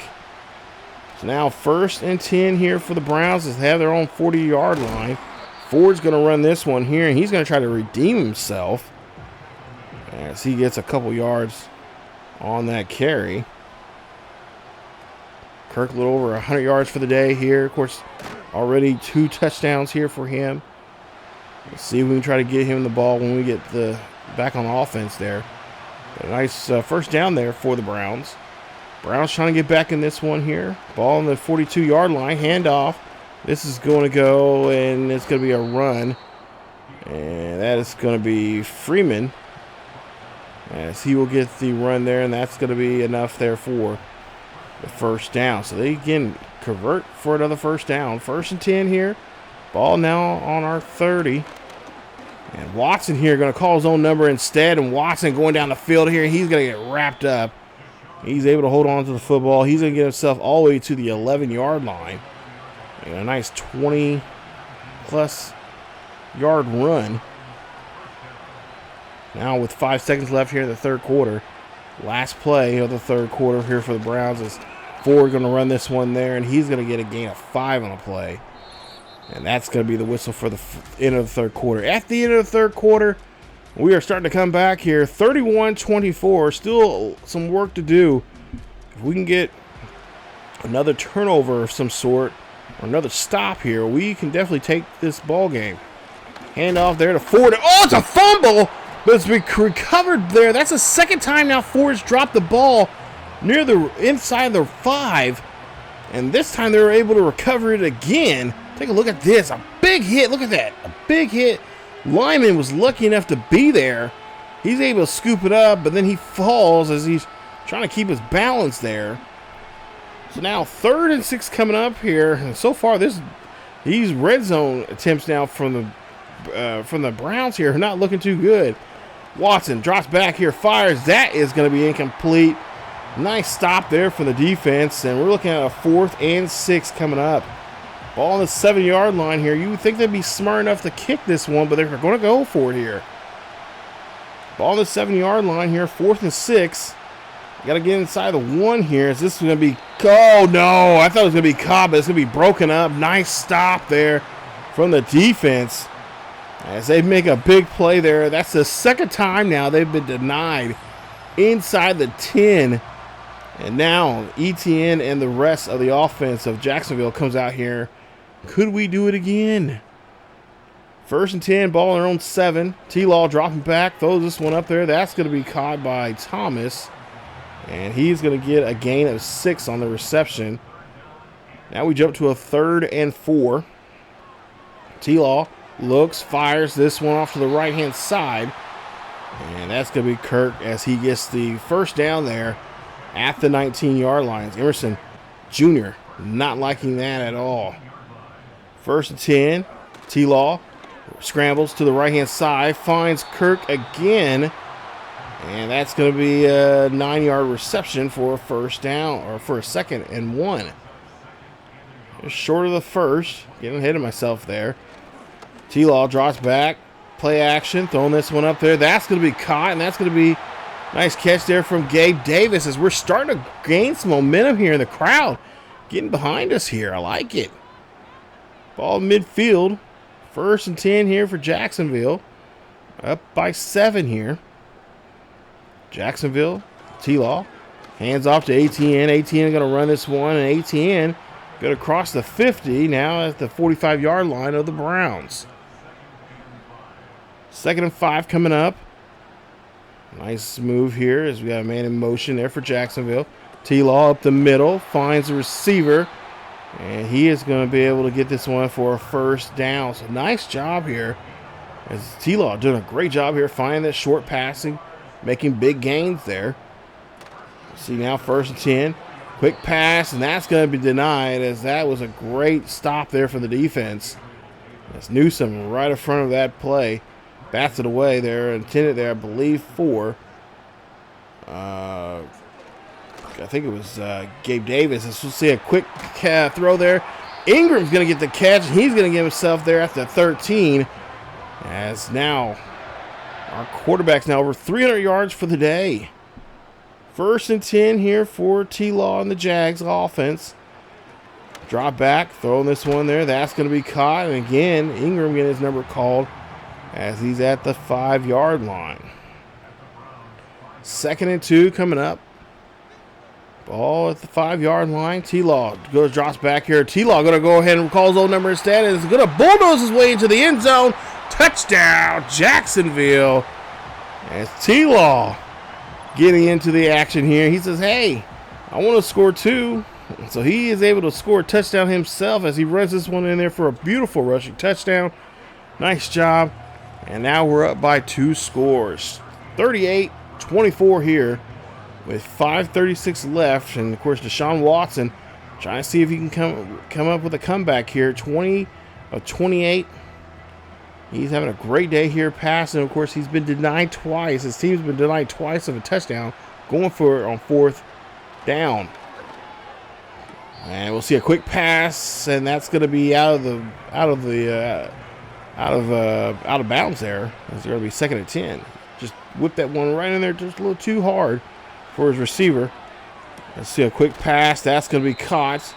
[SPEAKER 1] So now 1st and 10 here for the Browns as they have their own 40-yard line. Ford's going to run this one here, and he's going to try to redeem himself as he gets a couple yards on that carry. Kirk a little over 100 yards for the day here. Of course, already 2 touchdowns here for him. Let's see if we can try to get him the ball when we get back on offense there. A nice first down there for the Browns. Browns trying to get back in this one here. Ball on the 42-yard line. Handoff. This is going to go, and it's going to be a run. And that is going to be Freeman. As he will get the run there, and that's going to be enough there for the first down. So they again convert for another first down. 1st and 10 here. Ball now on our 30. And Watson here going to call his own number instead. And Watson going down the field here. He's going to get wrapped up. He's able to hold on to the football. He's going to get himself all the way to the 11-yard line. And a nice 20-plus yard run. Now with 5 seconds left here in the 3rd quarter. Last play of the 3rd quarter here for the Browns is Ford going to run this one there, and he's going to get a gain of 5 on a play. And that's going to be the whistle for the end of the third quarter. At the end of the third quarter, we are starting to come back here. 31-24. Still some work to do. If we can get another turnover of some sort or another stop here, we can definitely take this ball game. Hand off there to Ford. Oh, it's a fumble, but it's recovered there. That's the second time now Ford's dropped the ball near the inside the 5. And this time they were able to recover it again. Take a look at this. A big hit. Look at that. A big hit. Lyman was lucky enough to be there. He's able to scoop it up, but then he falls as he's trying to keep his balance there. So now 3rd and 6 coming up here. And so far, these red zone attempts now from the Browns here are not looking too good. Watson drops back here, fires. That is going to be incomplete. Nice stop there for the defense, and we're looking at a 4th and 6 coming up. Ball on the 7-yard line here. You would think they'd be smart enough to kick this one, but they're going to go for it here. Ball on the 7-yard line here, 4th and 6. Got to get inside the 1 here. Is this going to be... Oh, no. I thought it was going to be caught, but it's going to be broken up. Nice stop there from the defense as they make a big play there. That's the second time now they've been denied inside the 10. And now ETN and the rest of the offense of Jacksonville comes out here. Could we do it again? 1st and 10, ball on their own 7. T-Law dropping back, throws this one up there. That's going to be caught by Thomas. And he's going to get a gain of 6 on the reception. Now we jump to a 3rd and 4. T-Law looks, fires this one off to the right-hand side. And that's going to be Kirk as he gets the first down there at the 19-yard lines. Emerson Jr. not liking that at all. 1st and 10. T-Law scrambles to the right-hand side, finds Kirk again. And that's going to be a 9-yard reception for a first down, or for a 2nd and 1. Just short of the first. Getting ahead of myself there. T-Law drops back. Play action. Throwing this one up there. That's going to be caught, and that's going to be nice catch there from Gabe Davis as we're starting to gain some momentum here in the crowd. Getting behind us here. I like it. Ball midfield. 1st and 10 here for Jacksonville. Up by 7 here. Jacksonville, T-Law, hands off to ATN. ATN going to run this one, and ATN going to cross the 50 now at the 45-yard line of the Browns. 2nd and 5 coming up. Nice move here as we got a man in motion there for Jacksonville. T-Law up the middle, finds the receiver, and he is going to be able to get this one for a first down. So nice job here as T-Law doing a great job here finding that short passing, making big gains there. See now 1st and 10. Quick pass, and that's going to be denied as that was a great stop there for the defense. That's Newsome right in front of that play. Bats it away there, intended there, I believe, for I think it was Gabe Davis. Let's see a quick throw there. Ingram's going to get the catch, and he's going to get himself there at the 13. As now our quarterback's now over 300 yards for the day. 1st and 10 here for T-Law and the Jags offense. Drop back, throwing this one there. That's going to be caught. And again, Ingram getting his number called as he's at the 5-yard line. 2nd and 2 coming up. Ball at the 5-yard line. T-Law drops back here. T-Law going to go ahead and call his own number instead. And is going to bulldoze his way into the end zone. Touchdown, Jacksonville. As T-Law getting into the action here. He says, hey, I want to score 2. So he is able to score a touchdown himself as he runs this one in there for a beautiful rushing touchdown. Nice job. And now we're up by 2 scores. 38-24 here with 5:36 left. And, of course, Deshaun Watson trying to see if he can come up with a comeback here. 20 of 28. He's having a great day here passing. Of course, he's been denied twice. His team's been denied twice of a touchdown. Going for it on 4th down. And we'll see a quick pass, and that's going to be out of bounds there. It's going to be 2nd and 10. Just whip that one right in there just a little too hard for his receiver. Let's see a quick pass. That's going to be caught.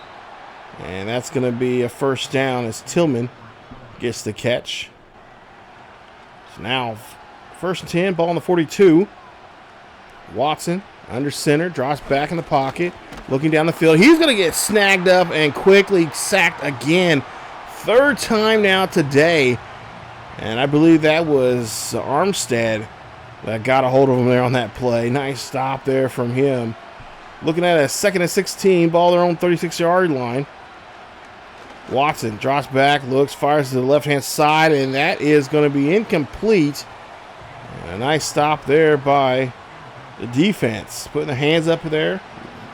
[SPEAKER 1] And that's going to be a first down as Tillman gets the catch. So now, first and 10, ball on the 42. Watson under center, drops back in the pocket, looking down the field. He's going to get snagged up and quickly sacked again. Third time now today. And I believe that was Armstead that got a hold of him there on that play. Nice stop there from him. Looking at a 2nd and 16, ball their own 36-yard line. Watson drops back, looks, fires to the left-hand side, and that is going to be incomplete. And a nice stop there by the defense. Putting the hands up there,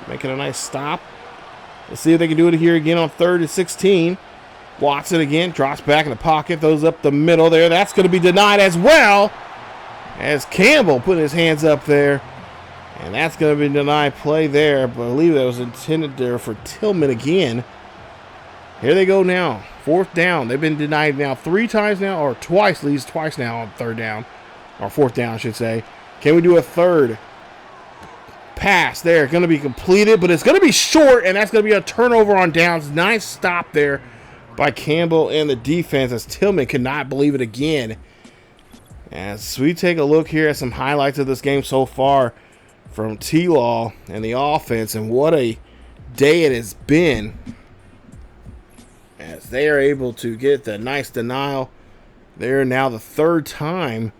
[SPEAKER 1] making a nice stop. Let's see if they can do it here again on 3rd and 16. Watson again drops back in the pocket, throws up the middle there. That's going to be denied as well as Campbell putting his hands up there. And that's going to be denied play there. I believe that was intended there for Tillman again. Here they go now. 4th down. They've been denied now 3 times now, or twice, at least twice now on 3rd down. Or 4th down, I should say. Can we do a 3rd pass there? Going to be completed, but it's going to be short, and that's going to be a turnover on downs. Nice stop there by Campbell and the defense as Tillman could not believe it again. As we take a look here at some highlights of this game so far from T-Law and the offense, and what a day it has been as they are able to get the nice denial there now the 3rd time.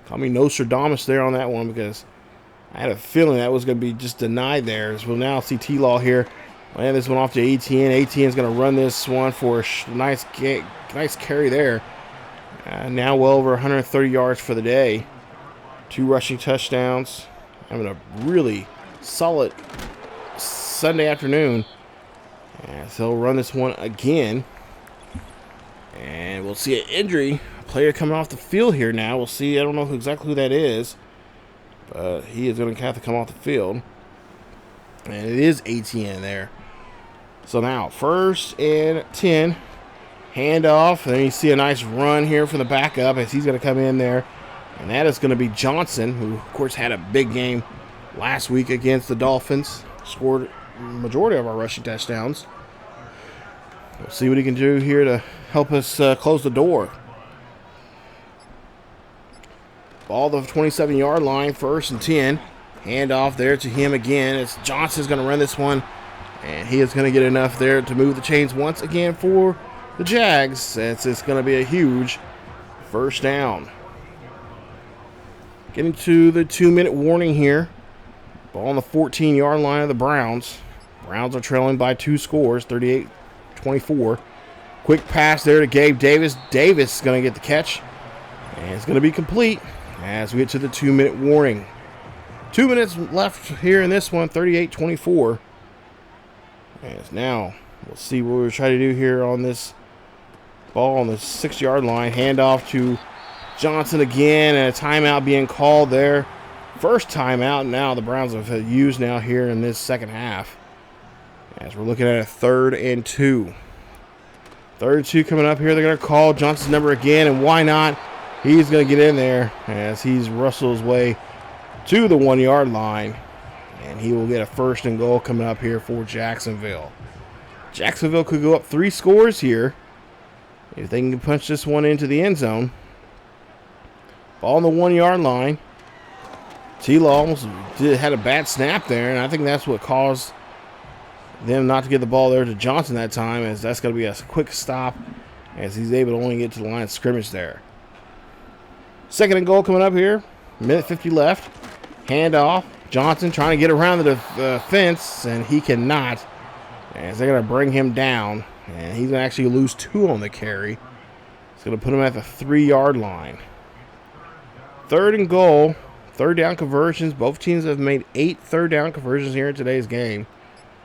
[SPEAKER 1] Call me Nostradamus there on that one because I had a feeling that was going to be just denied there. As we'll now see T-Law here. Land this one off to ATN. ATN is going to run this one for a nice carry there. Now well over 130 yards for the day. 2 rushing touchdowns. Having a really solid Sunday afternoon. So he'll run this one again. And we'll see an injury. A player coming off the field here now. We'll see. I don't know exactly who that is. But he is going to have to come off the field. And it is ATN there. So now, 1st and 10. Handoff. And then you see a nice run here from the backup as he's going to come in there. And that is going to be Johnson, who, of course, had a big game last week against the Dolphins. Scored the majority of our rushing touchdowns. We'll see what he can do here to help us close the door. Ball the 27-yard line, 1st and 10. Handoff there to him again. As Johnson's going to run this one. And he is going to get enough there to move the chains once again for the Jags. Since it's going to be a huge 1st down. Getting to the 2-minute warning here. Ball on the 14-yard line of the Browns. Browns are trailing by 2 scores, 38-24. Quick pass there to Gabe Davis. Davis is going to get the catch. And it's going to be complete as we get to the 2-minute warning. 2 minutes left here in this one, 38-24. As now, we'll see what we're trying to do here on this ball on the 6-yard line. Handoff to Johnson again, and a timeout being called there. First timeout now the Browns have used now here in this second half. As we're looking at a 3rd and 2. 3rd and 2 coming up here. They're going to call Johnson's number again, and why not? He's going to get in there as he's wrestled his way to the 1-yard line. And he will get a 1st and goal coming up here for Jacksonville. Jacksonville could go up 3 scores here if they can punch this one into the end zone. Ball on the 1-yard line. T-Law almost had a bad snap there, and I think that's what caused them not to get the ball there to Johnson that time, as that's going to be a quick stop as he's able to only get to the line of scrimmage there. 2nd and goal coming up here. 1:50 left. Handoff. Johnson trying to get around the fence, and he cannot, as they're going to bring him down, and he's going to actually lose 2 on the carry. It's going to put him at the 3-yard line. 3rd and goal. 3rd down conversions. Both teams have made 8 3rd down conversions here in today's game.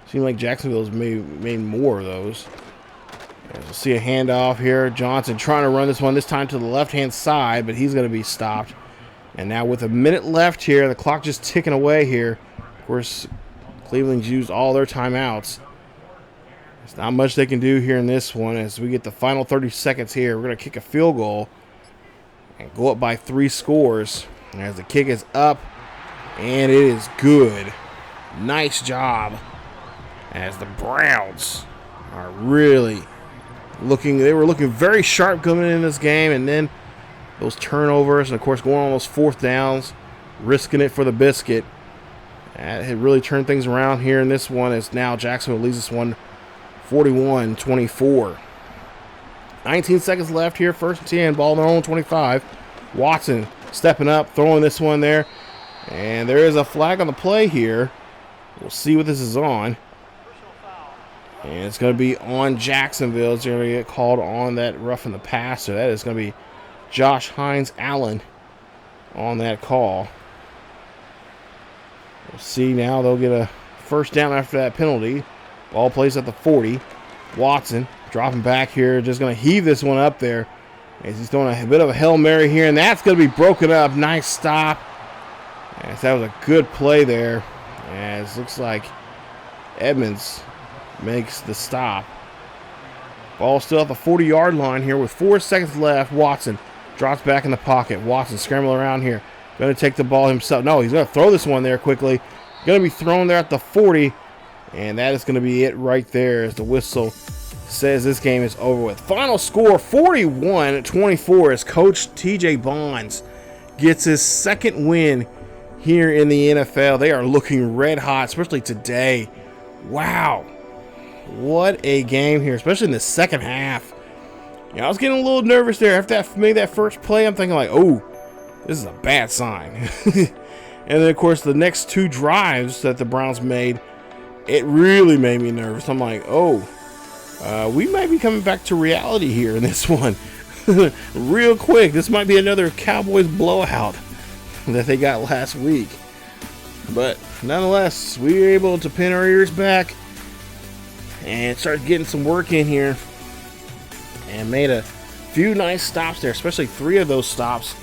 [SPEAKER 1] Seems like Jacksonville's made more of those. As we'll see a handoff here. Johnson trying to run this one, this time to the left-hand side, but he's going to be stopped. And now with a minute left here, the clock just ticking away here. Of course, Cleveland's used all their timeouts. There's not much they can do here in this one as we get the final 30 seconds here. We're going to kick a field goal and go up by 3 scores. And as the kick is up, and it is good. Nice job as the Browns are really they were looking very sharp coming in this game, and then those turnovers, and of course going on those fourth downs, risking it for the biscuit. It had really turned things around here in this one, as now Jacksonville leads this one 41-24. 19 seconds left here, first and 10, ball on their own 25. Watson stepping up, throwing this one there, and there is a flag on the play here. We'll see what this is on. And it's going to be on Jacksonville. It's going to get called on that roughing the passer. That is going to be Josh Hines-Allen on that call. We'll see now. They'll get a first down after that penalty. Ball plays at the 40. Watson dropping back here. Just going to heave this one up there as he's throwing a bit of a Hail Mary here. And that's going to be broken up. Nice stop. As that was a good play there. As looks like Edmonds makes the stop. Ball still at the 40-yard line here with 4 seconds left. Watson drops back in the pocket. Watson scrambling around here. Going to take the ball himself. No, he's going to throw this one there quickly. Going to be thrown there at the 40. And that is going to be it right there as the whistle says this game is over with. Final score 41-24 as Coach TJ Bonds gets his second win here in the NFL. They are looking red hot, especially today. Wow. What a game here, especially in the second half. You know, I was getting a little nervous there after that made that first play. I'm thinking like, oh, this is a bad sign. And then, of course, the next two drives that the Browns made, it really made me nervous. I'm like, oh, we might be coming back to reality here in this one. Real quick, this might be another Cowboys blowout that they got last week. But nonetheless, we were able to pin our ears back and started getting some work in here and made a few nice stops there, especially 3 of those stops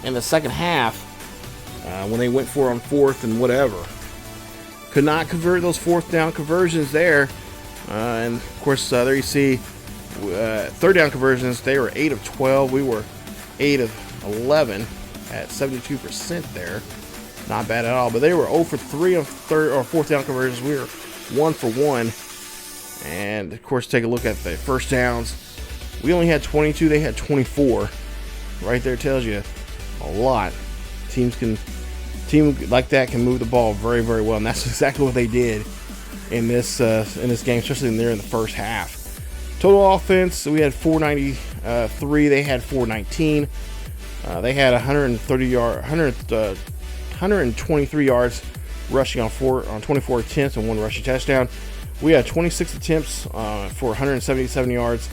[SPEAKER 1] in the second half when they went for on fourth and whatever. Could not convert those fourth down conversions there. And of course, there you see third down conversions. They were 8 of 12. We were 8 of 11 at 72% there. Not bad at all. But they were 0 for 3 on third or fourth down conversions. We were 1 for 1. And of course, take a look at the first downs. We only had 22. They had 24. Right there tells you a lot. Team like that can move the ball very, very well, and that's exactly what they did in this game, especially there in the first half. Total offense, we had 493. They had 419. They had 123 yards rushing on 24 attempts and 1 rushing touchdown. We had 26 attempts for 177 yards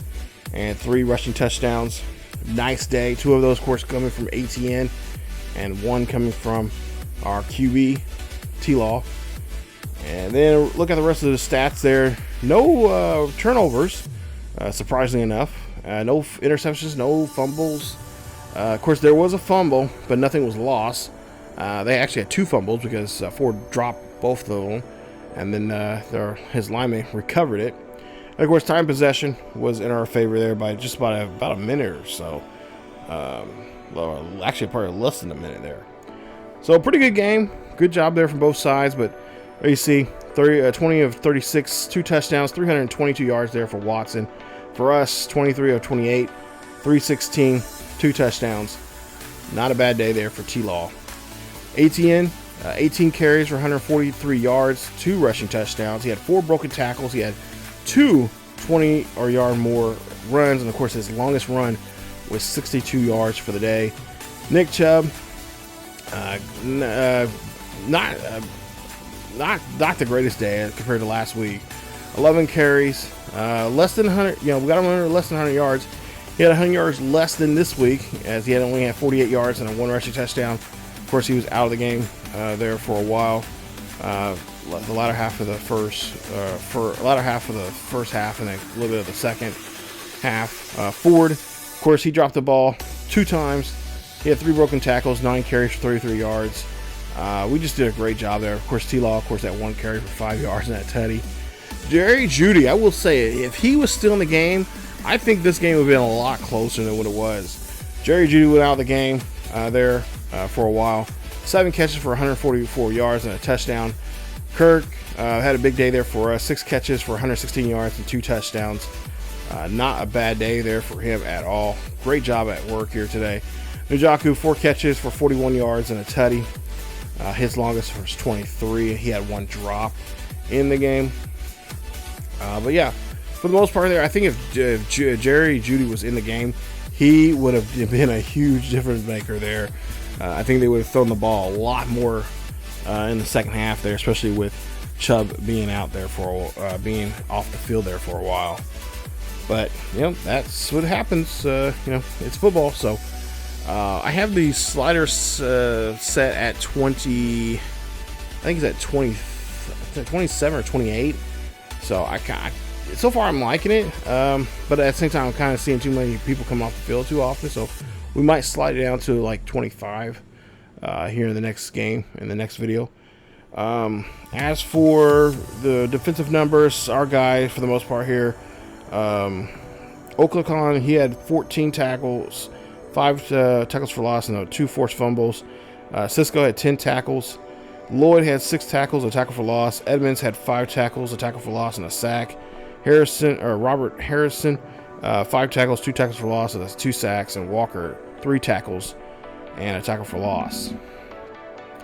[SPEAKER 1] and 3 rushing touchdowns. Nice day. 2 of those, of course, coming from ATN and 1 coming from our QB, T-Law. And then look at the rest of the stats there. No turnovers, surprisingly enough. No interceptions, no fumbles. Of course, there was a fumble, but nothing was lost. They actually had 2 fumbles because Ford dropped both of them. And then his lineman recovered it. And of course, time possession was in our favor there by just about a minute or so. Actually, probably less than a minute there. So, pretty good game. Good job there from both sides. But there you see, 20 of 36, 2 touchdowns, 322 yards there for Watson. For us, 23 of 28, 316, 2 touchdowns. Not a bad day there for T-Law. ATN, 18 carries for 143 yards, 2 rushing touchdowns. He had 4 broken tackles. He had 2 20 or yard more runs, and of course his longest run was 62 yards for the day. Nick Chubb, not the greatest day compared to last week. 11 carries, less than 100. We got him under less than 100 yards. He had 100 yards less than this week, as he only had 48 yards and a 1 rushing touchdown. Of course, he was out of the game there for a while. The latter half of the first half, and then a little bit of the second half. Ford, of course, he dropped the ball 2 times. He had 3 broken tackles, 9 carries for 33 yards. We just did a great job there. Of course, T-Law, of course, that 1 carry for 5 yards in that tutty. Jerry Jeudy, I will say, if he was still in the game, I think this game would have been a lot closer than what it was. Jerry Jeudy went out of the game there for a while. 7 catches for 144 yards and a touchdown. Kirk had a big day there for us. 6 catches for 116 yards and 2 touchdowns. Not a bad day there for him at all. Great job at work here today. Njoku, 4 catches for 41 yards and a tutty. His longest was 23. He had 1 drop in the game. But yeah, for the most part there, I think if Jeudy was in the game, he would have been a huge difference maker there. I think they would have thrown the ball a lot more in the second half there, especially with Chubb being out there being off the field there for a while. But that's what happens. It's football. So I have the sliders set at 20. I think it's at 27 or 28. So so far I'm liking it. But at the same time, I'm kind of seeing too many people come off the field too often. So we might slide it down to like 25 here in the next game, in the next video. As for the defensive numbers, our guy for the most part here, Owusu-Koramoah, he had 14 tackles, 5 tackles for loss, and 2 forced fumbles. Cisco had 10 tackles. Lloyd had 6 tackles, a tackle for loss. Edmonds had 5 tackles, a tackle for loss, and a sack. Robert Harrison, 5 tackles, 2 tackles for loss, so that's 2 sacks. And Walker, 3 tackles and a tackle for loss.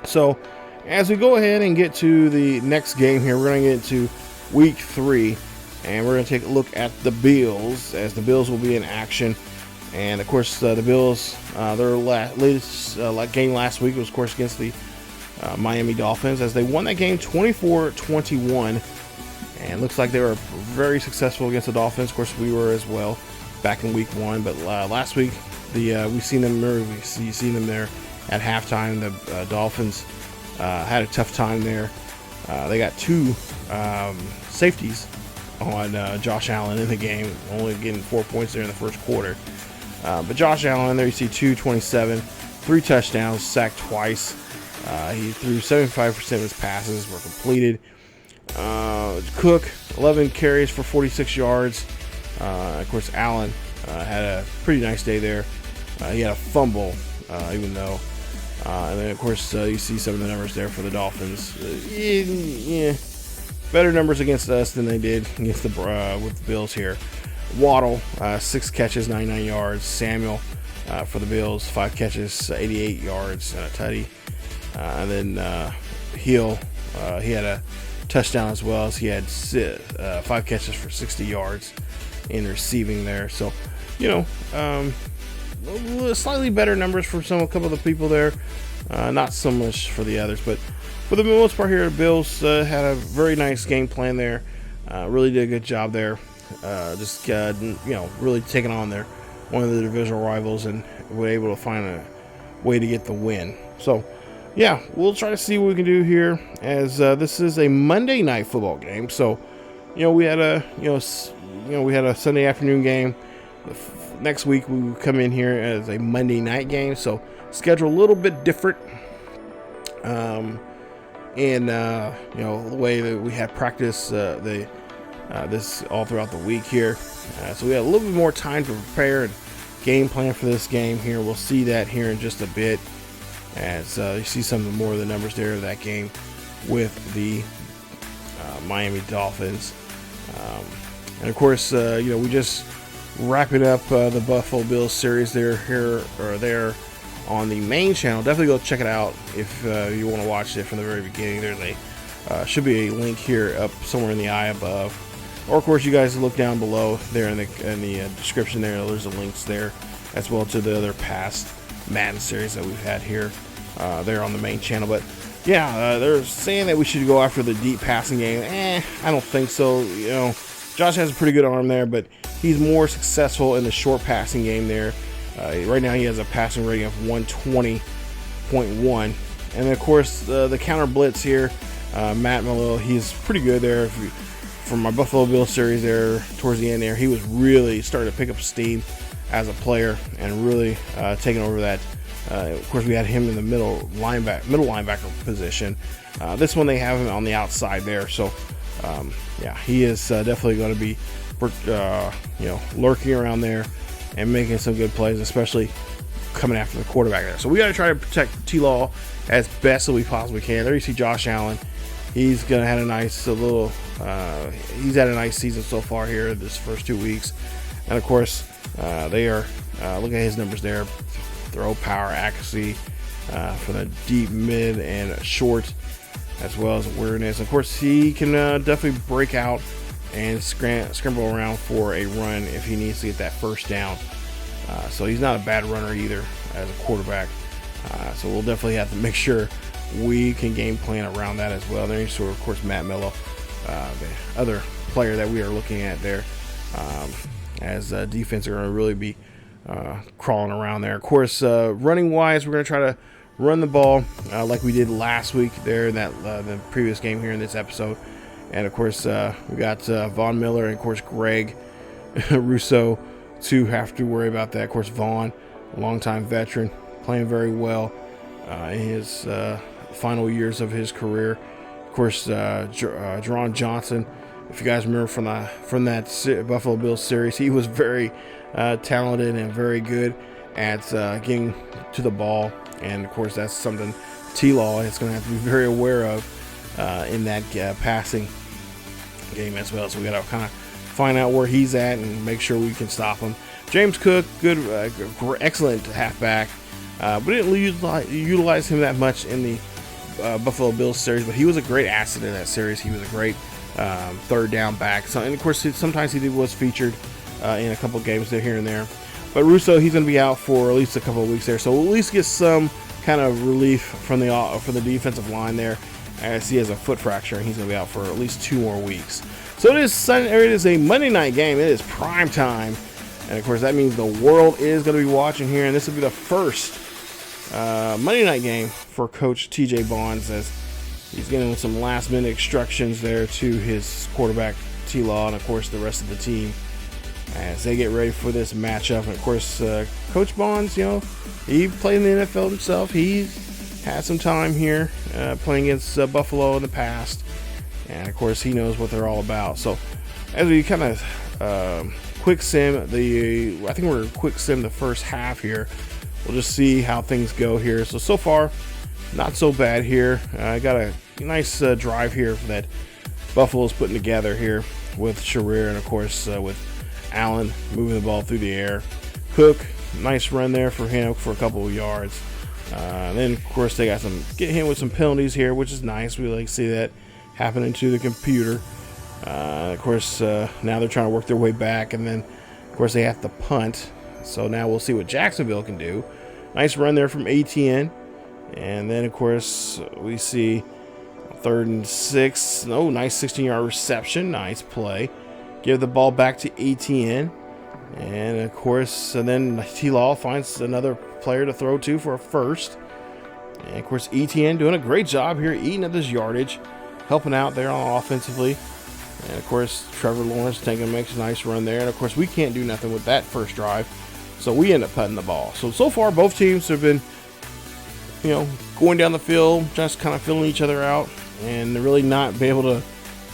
[SPEAKER 1] So as we go ahead and get to the next game here, we're going to get into week 3. And we're going to take a look at the Bills, as the Bills will be in action. And, of course, the Bills, their latest game last week was, of course, against the Miami Dolphins, as they won that game 24-21. And looks like they were very successful against the Dolphins. Of course, we were as well back in week 1. But last week, we seen them there at halftime. The Dolphins had a tough time there. They got 2 safeties on Josh Allen in the game, only getting 4 points there in the first quarter. But Josh Allen, there you see 227, 3 touchdowns, sacked twice. He threw 75% of his passes were completed. Cook, 11 carries for 46 yards. Of course, Allen had a pretty nice day there. He had a fumble, even though. And then, of course, you see some of the numbers there for the Dolphins. Better numbers against us than they did against with the Bills here. Waddle, 6 catches, 99 yards. Samuel for the Bills, 5 catches, 88 yards and a tutty. And then Hill, he had a touchdown as well, as he had 5 catches for 60 yards in receiving there. So, slightly better numbers for a couple of the people there. Not so much for the others, but for the most part here, the Bills had a very nice game plan there. Really did a good job there. Really taking on one of the divisional rivals, and were able to find a way to get the win. So, yeah, we'll try to see what we can do here, as this is a Monday night football game. So, we had a Sunday afternoon game. Next week we will come in here as a Monday night game. So, schedule a little bit different. The way that we had practice this all throughout the week here. So we had a little bit more time to prepare and game plan for this game here. We'll see that here in just a bit, as you see some more of the numbers there of that game with the Miami Dolphins. And of course, we just wrapping up the Buffalo Bills series there on the main channel. Definitely go check it out if you want to watch it from the very beginning. There's should be a link here up somewhere in the eye above, or of course you guys look down below there in the description there. There's the links there as well to the other past Madden series that we've had here there on the main channel. But yeah, they're saying that we should go after the deep passing game. I don't think so. Josh has a pretty good arm there, but he's more successful in the short passing game there. Right now he has a passing rating of 120.1. And then, of course, the counter blitz here, Matt Malone, he's pretty good there. From my Buffalo Bills series there, towards the end there, he was really starting to pick up steam as a player and really taking over that. Of course, we had him in the middle linebacker position. This one they have him on the outside there. So, he is definitely going to be, lurking around there and making some good plays, especially coming after the quarterback there. So we got to try to protect T-Law as best as we possibly can. There you see Josh Allen. he's gonna had a nice he's had a nice season so far here this first 2 weeks. And of course, they are look at his numbers there: throw power, accuracy from the deep, mid, and short, as well as awareness. Of course, he can definitely break out and scramble around for a run if he needs to get that first down. So he's not a bad runner either as a quarterback. So we'll definitely have to make sure we can game plan around that as well. Then you saw, of course, Matt Mello, the other player that we are looking at there, as defense are going to really be crawling around there. Of course, running wise, we're going to try to run the ball like we did last week there in that the previous game here in this episode. And of course, we got Von Miller and of course Greg Rousseau to have to worry about that. Of course, Vaughn, a longtime veteran, playing very well in his final years of his career. Of course, Jerron Johnson, if you guys remember from that Buffalo Bills series, he was very talented and very good at getting to the ball. And of course, that's something T-Law is going to have to be very aware of in that passing game as well. So we got to kind of find out where he's at and make sure we can stop him. James Cook, good, excellent halfback, but didn't utilize him that much in the Buffalo Bills series. But he was a great asset in that series. He was a great third down back. So, and of course, sometimes he was featured in a couple games there, here and there. But Russo, he's going to be out for at least a couple of weeks there, so we'll at least get some kind of relief from the defensive line there, as he has a foot fracture and he's going to be out for at least 2 more weeks. So it is a Monday night game. It is prime time, and of course that means the world is going to be watching here, and this will be the first Monday night game for Coach T.J. Bonds, as he's getting some last-minute instructions there to his quarterback T-Law and of course the rest of the team, as they get ready for this matchup. And of course, Coach Bonds, he played in the NFL himself. He's had some time here playing against Buffalo in the past, and of course, he knows what they're all about. So, as we kind of quick sim I think we're quick sim the first half here. We'll just see how things go here. So far, not so bad here. I got a nice drive here that Buffalo's putting together here with Sharir, and of course with Allen moving the ball through the air. Cook, nice run there for him for a couple of yards. Then, of course, they got get him with some penalties here, which is nice. We like to see that happening to the computer. Of course, now they're trying to work their way back, and then, of course, they have to punt. So now we'll see what Jacksonville can do. Nice run there from ATN. And then, of course, we see 3rd and 6. Oh, nice 16-yard reception. Nice play. Give the ball back to ATN. And, of course, then T-Law finds another player to throw to for a first. And, of course, ETN doing a great job here, eating at this yardage, helping out there on offensively. And, of course, Trevor Lawrence makes a nice run there. And, of course, we can't do nothing with that first drive, so we end up putting the ball. So far, both teams have been, going down the field, just kind of filling each other out, and really not be able to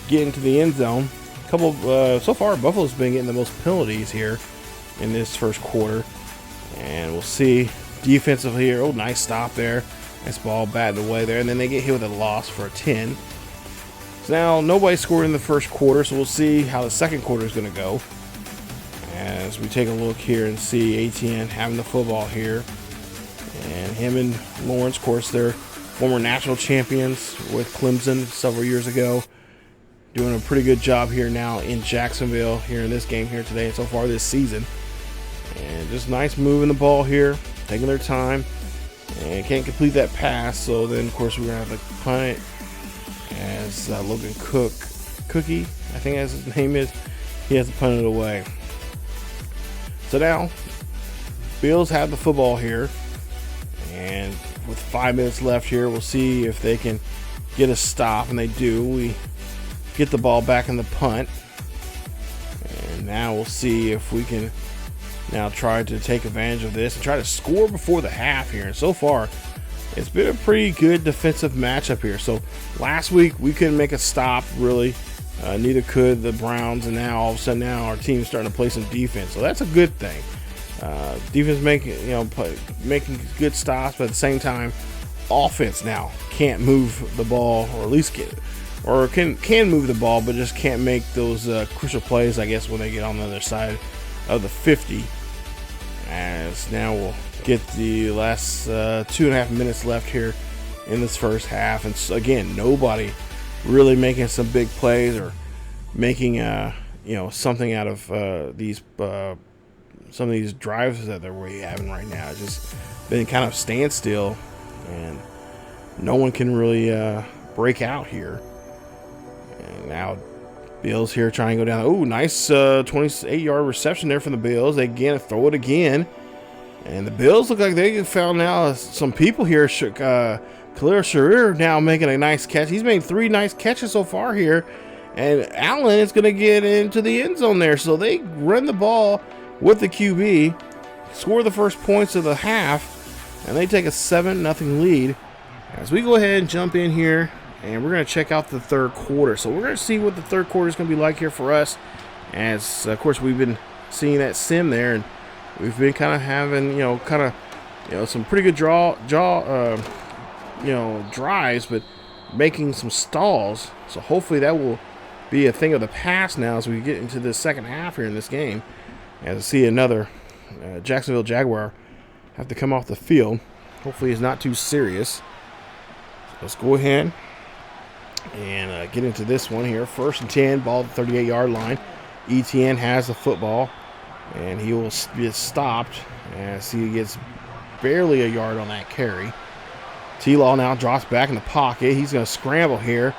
[SPEAKER 1] get into the end zone. So far, Buffalo's been getting the most penalties here in this first quarter. And we'll see defensively here. Oh, nice stop there. Nice ball batted away there. And then they get hit with a loss for a 10. So now nobody scored in the first quarter, so we'll see how the second quarter is going to go. As we take a look here and see ATN having the football here. And him and Lawrence, of course, they're former national champions with Clemson several years ago. Doing a pretty good job here now in Jacksonville here in this game here today and so far this season. And just nice moving the ball here, taking their time, and can't complete that pass. So then, of course, we're going to have to punt it as Logan Cookie, I think as his name is, he has to punt it away. So now, Bills have the football here, and with 5 minutes left here, we'll see if they can get a stop, and they do. We get the ball back in the punt, and now we'll see if we can now try to take advantage of this and try to score before the half here. And so far, it's been a pretty good defensive matchup here. So last week we couldn't make a stop really, neither could the Browns, and now all of a sudden now our team's starting to play some defense, so that's a good thing. Defense making good stops, but at the same time, offense now can't move the ball, or at least or can move the ball, but just can't make those crucial plays, I guess, when they get on the other side of the 50. As now we'll get the last 2.5 minutes left here in this first half, and so, again, nobody really making some big plays or making something out of these some of these drives that we're having right now. It's just been kind of standstill, and no one can really break out here. And now Bills here trying to go down. Oh, nice 28-yard reception there from the Bills. They again throw it again, and the Bills look like they found now some people here. Khalil Shakir now making a nice catch. He's made 3 nice catches so far here, and Allen is going to get into the end zone there. So they run the ball with the QB, score the first points of the half, and they take a 7-0 lead. As we go ahead and jump in here, and we're going to check out the third quarter. So we're going to see what the third quarter is going to be like here for us. As, of course, we've been seeing that sim there, and we've been kind of having, some pretty good drives, but making some stalls. So hopefully that will be a thing of the past now as we get into the second half here in this game. As I see another Jacksonville Jaguar have to come off the field. Hopefully it's not too serious. So let's go ahead and get into this one here. 1st and 10, ball at the 38-yard line. ETN has the football, and he will get stopped as he gets barely a yard on that carry. T-Law now drops back in the pocket. He's going to scramble here,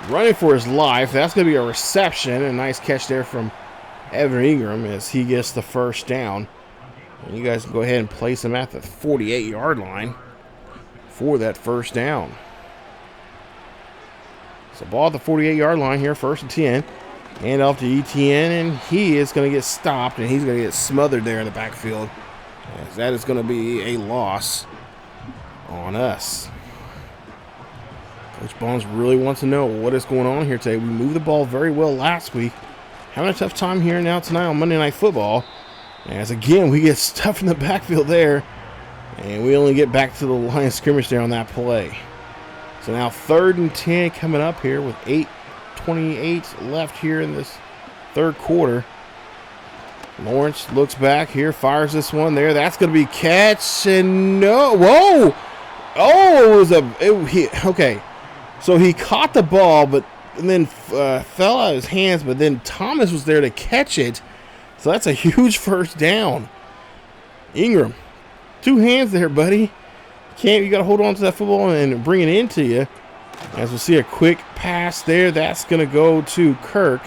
[SPEAKER 1] running for his life. That's going to be a reception. A nice catch there from Evan Ingram as he gets the first down. And you guys can go ahead and place him at the 48-yard line for that first down. So ball at the 48-yard line here, 1st and 10. Hand off to ETN, and he is going to get stopped, and he's going to get smothered there in the backfield. As that is going to be a loss on us. Coach Bones really wants to know what is going on here today. We moved the ball very well last week. Having a tough time here now tonight on Monday Night Football. As again, we get stuffed in the backfield there, and we only get back to the line of scrimmage there on that play. So now 3rd and 10 coming up here with 8:28 left here in this third quarter. Lawrence looks back here, fires this one there. That's going to be catch, and no. Whoa! Oh, okay. So he caught the ball, but and then fell out of his hands, but then Thomas was there to catch it. So that's a huge first down. Ingram, 2 hands there, buddy. You got to hold on to that football and bring it into you. As we'll see a quick pass there, that's going to go to Kirk.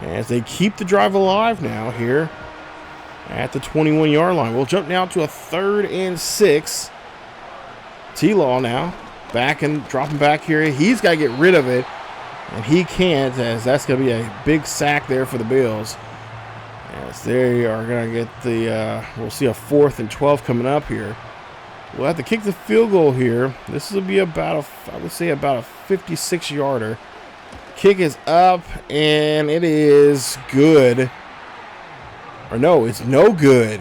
[SPEAKER 1] As they keep the drive alive now here at the 21-yard line. We'll jump now to a 3rd and 6. T-Law now back and dropping back here. He's got to get rid of it, and he can't, as that's going to be a big sack there for the Bills. As they are going to get the, we'll see a 4th and 12 coming up here. We'll have to kick the field goal here. This will be about I would say about a 56-yarder. Kick is up, and it is good. Or no, it's no good.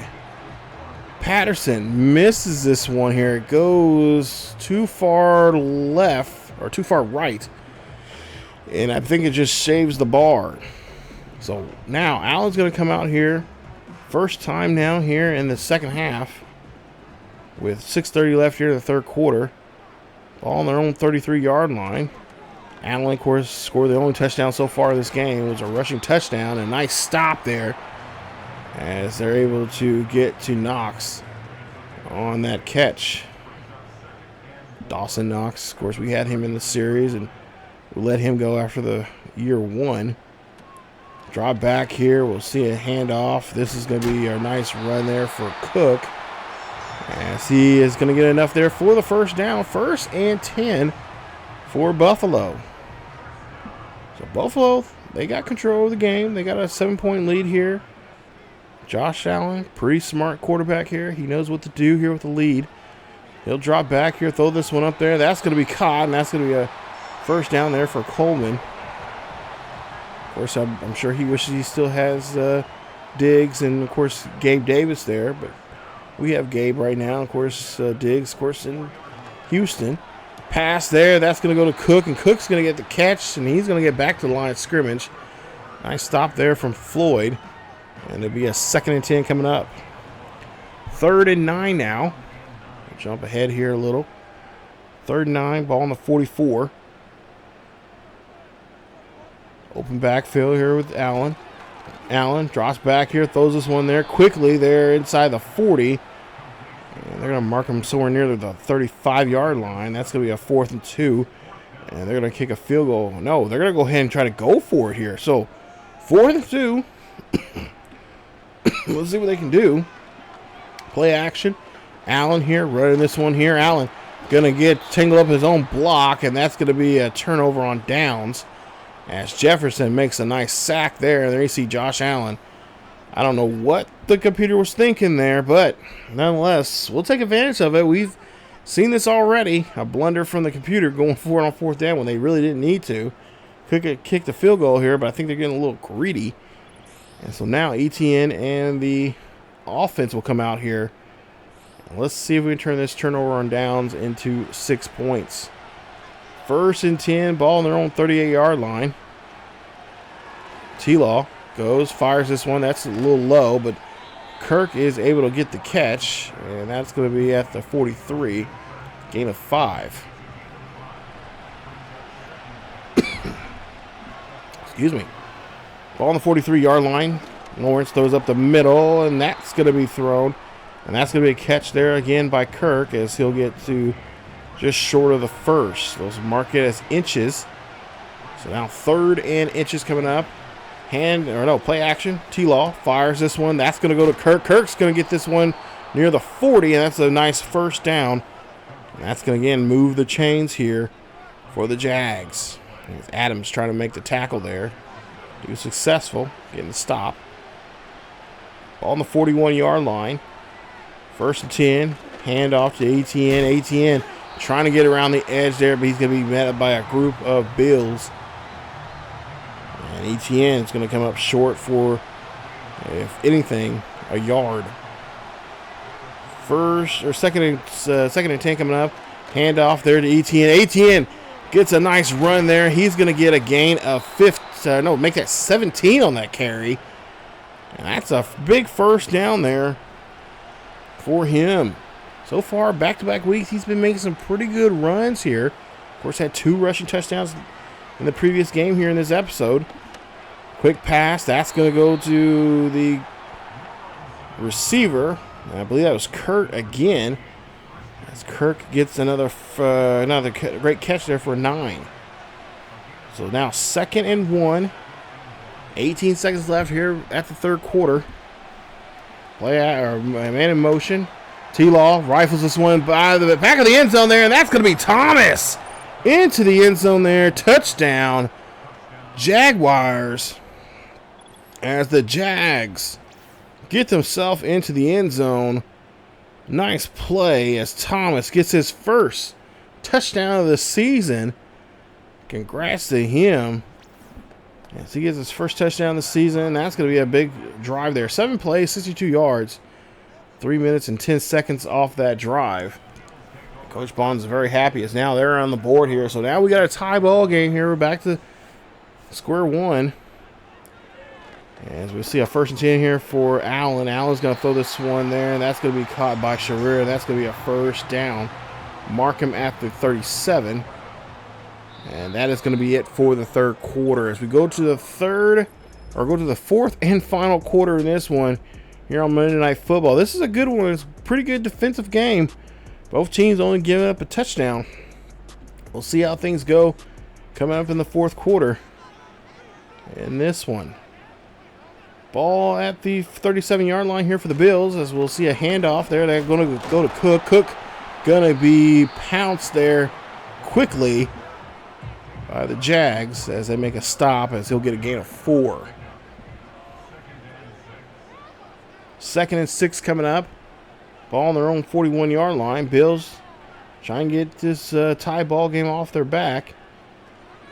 [SPEAKER 1] Patterson misses this one here. It goes too far left, or too far right. And I think it just shaves the bar. So now Allen's going to come out here. First time now here in the second half. With 6:30 left here in the third quarter. Ball on their own 33-yard line. Allen, of course, scored the only touchdown so far this game. It was a rushing touchdown. A nice stop there as they're able to get to Knox on that catch. Dawson Knox, of course, we had him in the series, and we let him go after the year 1. Drop back here. We'll see a handoff. This is going to be a nice run there for Cook. As he is going to get enough there for the first down. 1st and 10 for Buffalo. So Buffalo, they got control of the game. They got a 7-point lead here. Josh Allen, pretty smart quarterback here. He knows what to do here with the lead. He'll drop back here, throw this one up there. That's going to be caught, and that's going to be a first down there for Coleman. Of course, I'm sure he wishes he still has Diggs and, of course, Gabe Davis there, but we have Gabe right now. Of course, Diggs, of course, in Houston. pass there. That's going to go to Cook, and Cook's going to get the catch, and he's going to get back to the line of scrimmage. Nice stop there from Floyd. And it'll be a 2nd and 10 coming up. 3rd and 9 now. I'll jump ahead here a little. 3rd and 9, ball on the 44. Open backfield here with Allen. Allen drops back here, throws this one there quickly there inside the 40. And they're going to mark him somewhere near the 35-yard line. That's going to be a 4th and 2. And they're going to kick a field goal. No, they're going to go ahead and try to go for it here. So 4th and 2. Let's see what they can do. Play action. Allen here, running this one here. Allen going to get tangled up his own block, and that's going to be a turnover on downs as Jefferson makes a nice sack there. And there you see Josh Allen. I don't know what the computer was thinking there, but nonetheless, we'll take advantage of it. We've seen this already. A blunder from the computer going for it on 4th down when they really didn't need to. Could get kicked the field goal here, but I think they're getting a little greedy. And so now ETN and the offense will come out here. And let's see if we can turn this turnover on downs into 6 points. 1st and 10, ball on their own 38-yard line. T-Law goes, fires this one. That's a little low, but Kirk is able to get the catch, and that's going to be at the 43. Gain of 5. Excuse me. Ball on the 43-yard line. Lawrence throws up the middle, and that's going to be thrown. And that's going to be a catch there again by Kirk as he'll get to just short of the 1st. Those mark it as inches. So now 3rd and inches coming up. Play action. T-Law fires this one. That's going to go to Kirk. Kirk's going to get this one near the 40, and that's a nice 1st down. And that's going to, again, move the chains here for the Jags. Adams trying to make the tackle there. He was successful getting the stop. Ball on the 41-yard line. 1st and 10. Handoff to ATN. ATN trying to get around the edge there, but he's going to be met by a group of Bills. And ETN is going to come up short for, if anything, a yard. 2nd and 10 coming up. Handoff there to ETN. ETN gets a nice run there. He's going to get a gain of 17 on that carry. And that's a big 1st down there for him. So far, back-to-back weeks, he's been making some pretty good runs here. Of course, had 2 rushing touchdowns in the previous game here in this episode. Quick pass. That's going to go to the receiver. And I believe that was Kurt again. As Kirk gets another great catch there for 9. So now 2nd and 1. 18 seconds left here at the 3rd quarter. Man in motion. T-Law rifles this one by the back of the end zone there, and that's going to be Thomas into the end zone there. Touchdown, Jaguars, as the Jags get themselves into the end zone. Nice play as Thomas gets his 1st touchdown of the season. Congrats to him. As he gets his 1st touchdown of the season, that's going to be a big drive there. 7 plays, 62 yards. 3 minutes and 10 seconds off that drive. Coach Bond's very happy as now they're on the board here. So now we got a tie ball game here. We're back to square one. As we see a 1st and 10 here for Allen. Allen's going to throw this one there, and that's going to be caught by Sharir. That's going to be a 1st down. Mark him at the 37. And that is going to be it for the 3rd quarter. As we go to the 4th and final quarter in this one here on Monday Night Football. This is a good one. It's a pretty good defensive game. Both teams only giving up a touchdown. We'll see how things go coming up in the 4th quarter in this one. Ball at the 37-yard line here for the Bills, as we'll see a handoff there. They're going to go to Cook. Cook going to be pounced there quickly by the Jags as they make a stop, as he'll get a gain of 4. 2nd and 6 coming up. Ball on their own 41-yard line. Bills trying to get this tie ball game off their back.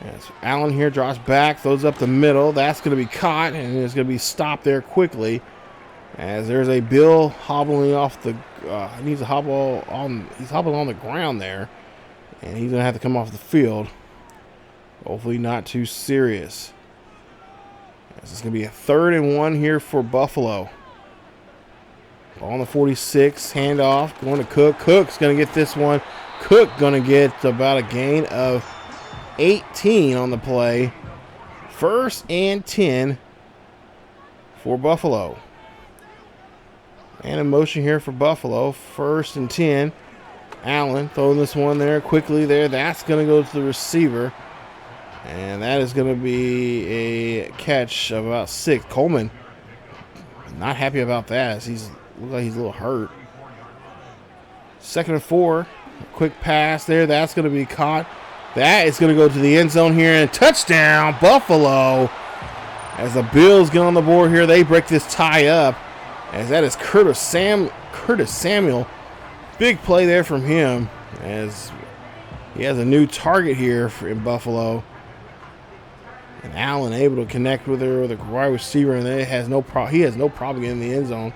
[SPEAKER 1] As Allen here drops back, throws up the middle. That's going to be caught, and it's going to be stopped there quickly. As there's a Bill hobbling off the, he's hobbling on the ground there. And he's going to have to come off the field. Hopefully not too serious. This is going to be a 3rd and 1 here for Buffalo. Ball on the 46, handoff, going to Cook. Cook's going to get this one. Cook going to get about a gain of 18 on the play. 1st and 10 for Buffalo. And a motion here for Buffalo. 1st and 10. Allen throwing this one there quickly there. That's going to go to the receiver. And that is going to be a catch of about 6. Coleman not happy about that. Looks like he's a little hurt. 2nd and 4. Quick pass there. That's going to be caught. That is going to go to the end zone here. And touchdown, Buffalo. As the Bills get on the board here, they break this tie up. As that is Curtis Samuel. Big play there from him. As he has a new target here in Buffalo. And Allen able to connect with her with a wide receiver, and he has no problem getting in the end zone.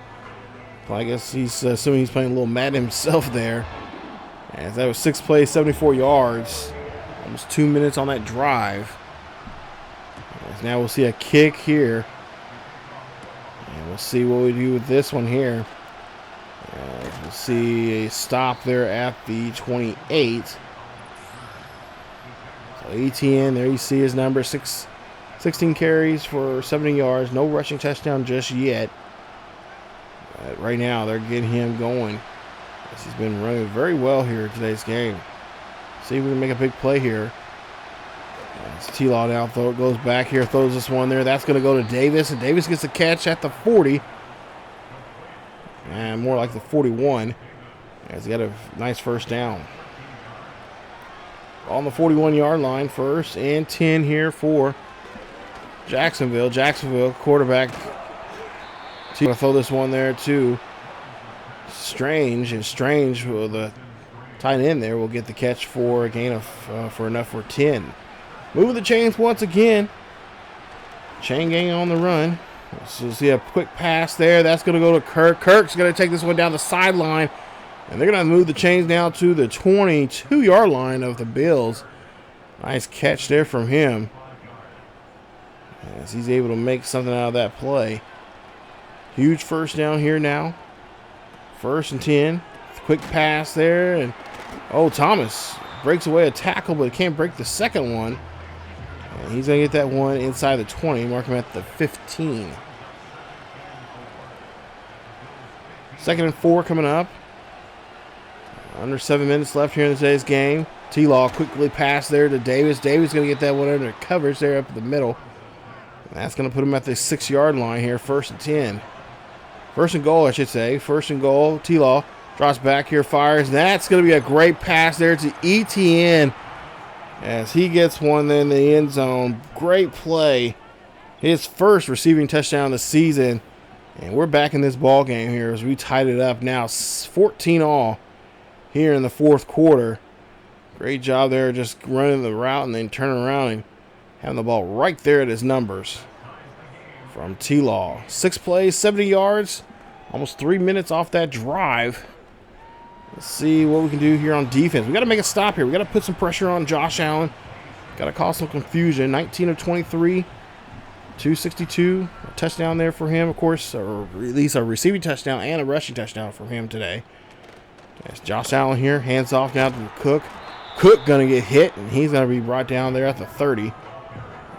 [SPEAKER 1] Well, I guess he's assuming he's playing a little Madden himself there. As that was 6 plays, 74 yards. Almost 2 minutes on that drive. As now we'll see a kick here. And we'll see what we do with this one here. We'll see a stop there at the 28. So ETN, there you see his number, 16 carries for 70 yards. No rushing touchdown just yet. Right now, they're getting him going. He's been running very well here in today's game. See if we can make a big play here. It's T-Law now. Throw it goes back here. Throws this one there. That's going to go to Davis. And Davis gets a catch at the 40. And more like the 41. As he got a nice 1st down. On the 41-yard line. 1st and 10 here for Jacksonville. Jacksonville quarterback. Going to throw this one there to Strange. And Strange, the tight end there, will get the catch for a gain of for enough for 10. Moving the chains once again. Chain gang on the run. So see a quick pass there. That's going to go to Kirk. Kirk's going to take this one down the sideline. And they're going to move the chains down to the 22-yard line of the Bills. Nice catch there from him. As he's able to make something out of that play. Huge 1st down here now. 1st and 10. Quick pass there. And Thomas breaks away a tackle, but can't break the second one. And he's going to get that one inside the 20. Mark him at the 15. 2nd and 4 coming up. Under 7 minutes left here in today's game. T-Law quickly passed there to Davis. Davis going to get that one under coverage there up the middle. And that's going to put him at the 6-yard line here. 1st and 10. 1st and goal, I should say. 1st and goal. T-Law drops back here, fires. That's going to be a great pass there to ETN. As he gets one in the end zone. Great play. His 1st receiving touchdown of the season. And we're back in this ball game here as we tied it up now 14-all here in the 4th quarter. Great job there just running the route and then turning around and having the ball right there at his numbers from T-Law. 6 plays, 70 yards. Almost 3 minutes off that drive. Let's see what we can do here on defense. We got to make a stop here. We got to put some pressure on Josh Allen. Got to cause some confusion. 19 of 23, 262. A touchdown there for him, of course, or at least a receiving touchdown and a rushing touchdown from him today. That's Josh Allen here. Hands off now to Cook. Cook going to get hit, and he's going to be brought down there at the 30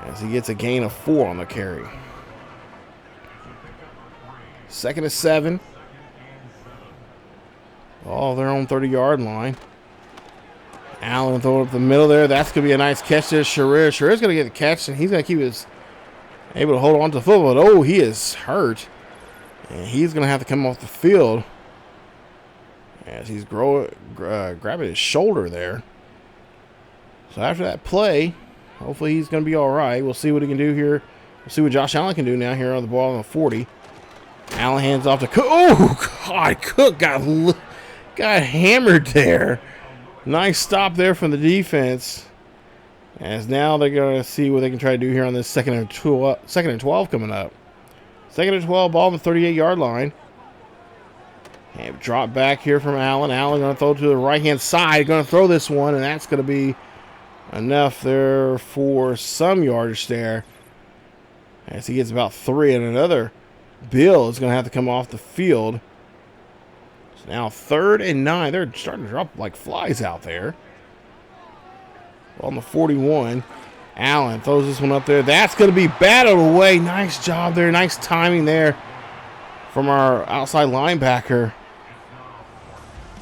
[SPEAKER 1] as he gets a gain of 4 on the carry. 2nd and 7. All their own 30-yard line. Allen throwing up the middle there. That's going to be a nice catch there. Sherrier's going to get the catch, and he's going to keep able to hold on to the football. But, he is hurt. And he's going to have to come off the field as he's grabbing his shoulder there. So after that play, hopefully he's going to be all right. We'll see what he can do here. We'll see what Josh Allen can do now here on the ball on the 40. Allen hands off to Cook. Oh, God. Cook got hammered there. Nice stop there from the defense. As now they're going to see what they can try to do here on this 2nd and 12 coming up. 2nd and 12, ball on the 38-yard line. And drop back here from Allen. Allen going to throw to the right-hand side. Going to throw this one, and that's going to be enough there for some yardage there. As he gets about 3, and another Bill is going to have to come off the field. So now 3rd and 9. They're starting to drop like flies out there. On the 41. Allen throws this one up there. That's going to be battled away. Nice job there. Nice timing there from our outside linebacker,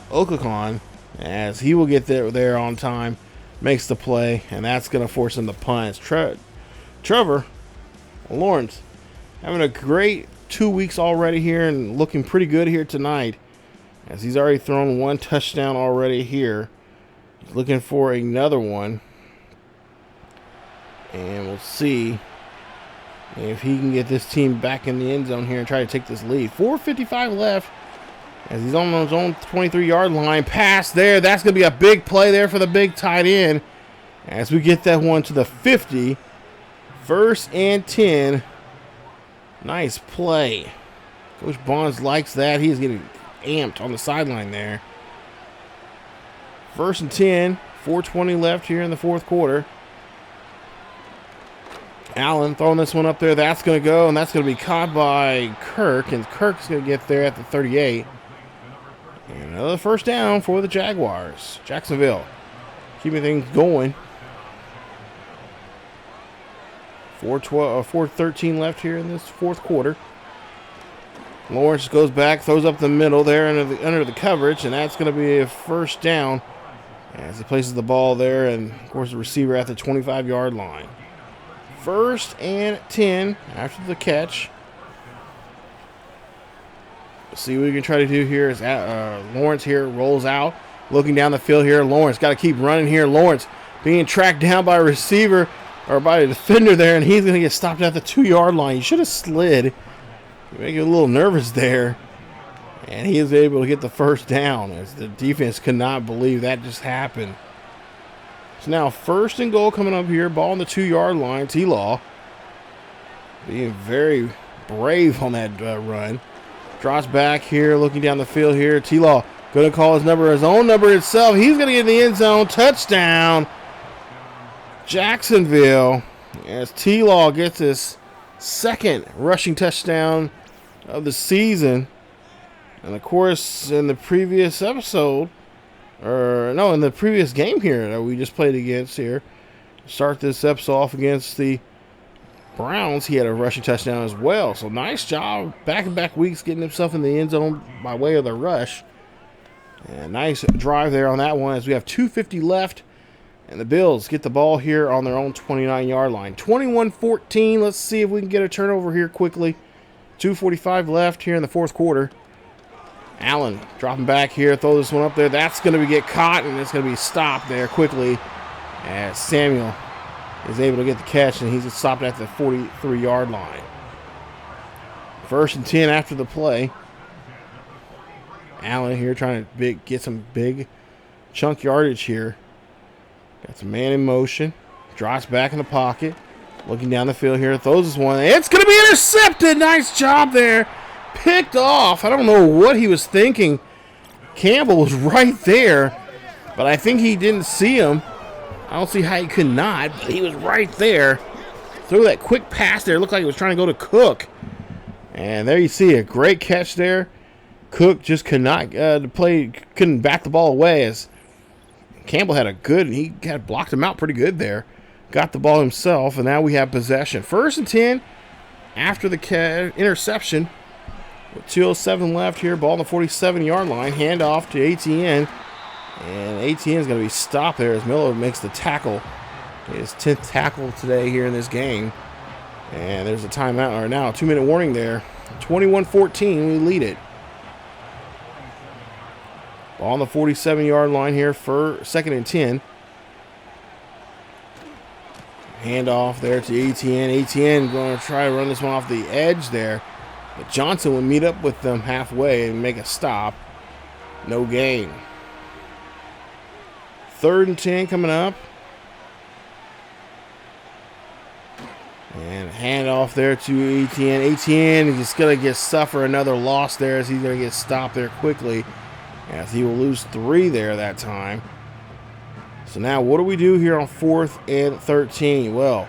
[SPEAKER 1] Okakon, as he will get there on time, makes the play, and that's going to force him to punt. Trevor Lawrence having a great 2 weeks already here and looking pretty good here tonight, as he's already thrown 1 touchdown already here. He's looking for another one, and we'll see if he can get this team back in the end zone here and try to take this lead. 4:55 left. As he's on his own 23-yard line. Pass there. That's going to be a big play there for the big tight end. As we get that one to the 50. 1st and 10. Nice play. Coach Bonds likes that. He's getting amped on the sideline there. 1st and 10. 4:20 left here in the 4th quarter. Allen throwing this one up there. That's going to go, and that's going to be caught by Kirk. And Kirk's going to get there at the 38. And another 1st down for the Jaguars. Jacksonville keeping things going. 4:13 left here in this 4th quarter. Lawrence goes back, throws up the middle there under the coverage, and that's going to be a 1st down as he places the ball there, and of course the receiver at the 25-yard line. 1st and 10 after the catch. See what we can try to do here is Lawrence here rolls out, looking down the field here. Lawrence got to keep running here. Lawrence being tracked down by a receiver or by a defender there, and he's going to get stopped at the 2-yard line. He should have slid. Make you a little nervous there. And he is able to get the 1st down as the defense could not believe that just happened. So now 1st and goal coming up here. Ball on the 2-yard line. T-Law being very brave on that run. Drops back here, looking down the field here. T-Law going to call his own number itself. He's going to get in the end zone. Touchdown, Jacksonville, as T-Law gets his 2nd rushing touchdown of the season. And, of course, in the previous episode, in the previous game here that we just played against here, start this episode off against the Browns, he had a rushing touchdown as well. So nice job back-to-back weeks getting himself in the end zone by way of the rush. And nice drive there on that one as we have 2:50 left. And the Bills get the ball here on their own 29-yard line. 21-14. Let's see if we can get a turnover here quickly. 2:45 left here in the 4th quarter. Allen dropping back here. Throw this one up there. That's going to get caught, and it's going to be stopped there quickly as Samuel is able to get the catch, and he's stopped at the 43-yard line. 1st and 10 after the play. Allen here trying to get some big chunk yardage here. Got some man in motion. Drops back in the pocket. Looking down the field here. Throws this one. It's going to be intercepted. Nice job there. Picked off. I don't know what he was thinking. Campbell was right there, but I think he didn't see him. I don't see how he could not, but he was right there. Threw that quick pass there. It looked like he was trying to go to Cook. And there you see a great catch there. Cook just could not couldn't back the ball away as Campbell had he had blocked him out pretty good there. Got the ball himself, and now we have possession. 1st and 10 after the interception. With 2:07 left here. Ball on the 47-yard line. Handoff to ATN. And ATN is going to be stopped there as Miller makes the tackle. His 10th tackle today here in this game. And there's a timeout, or now a 2-minute warning there. 21-14, we lead it. Ball on the 47-yard line here for 2nd and 10. Handoff there to ATN. ATN going to try to run this one off the edge there. But Johnson will meet up with them halfway and make a stop. No gain. 3rd and 10 coming up. And hand off there to Etienne. Etienne is going to suffer another loss there as he's going to get stopped there quickly, as he will lose 3 there that time. So now what do we do here on 4th and 13? Well,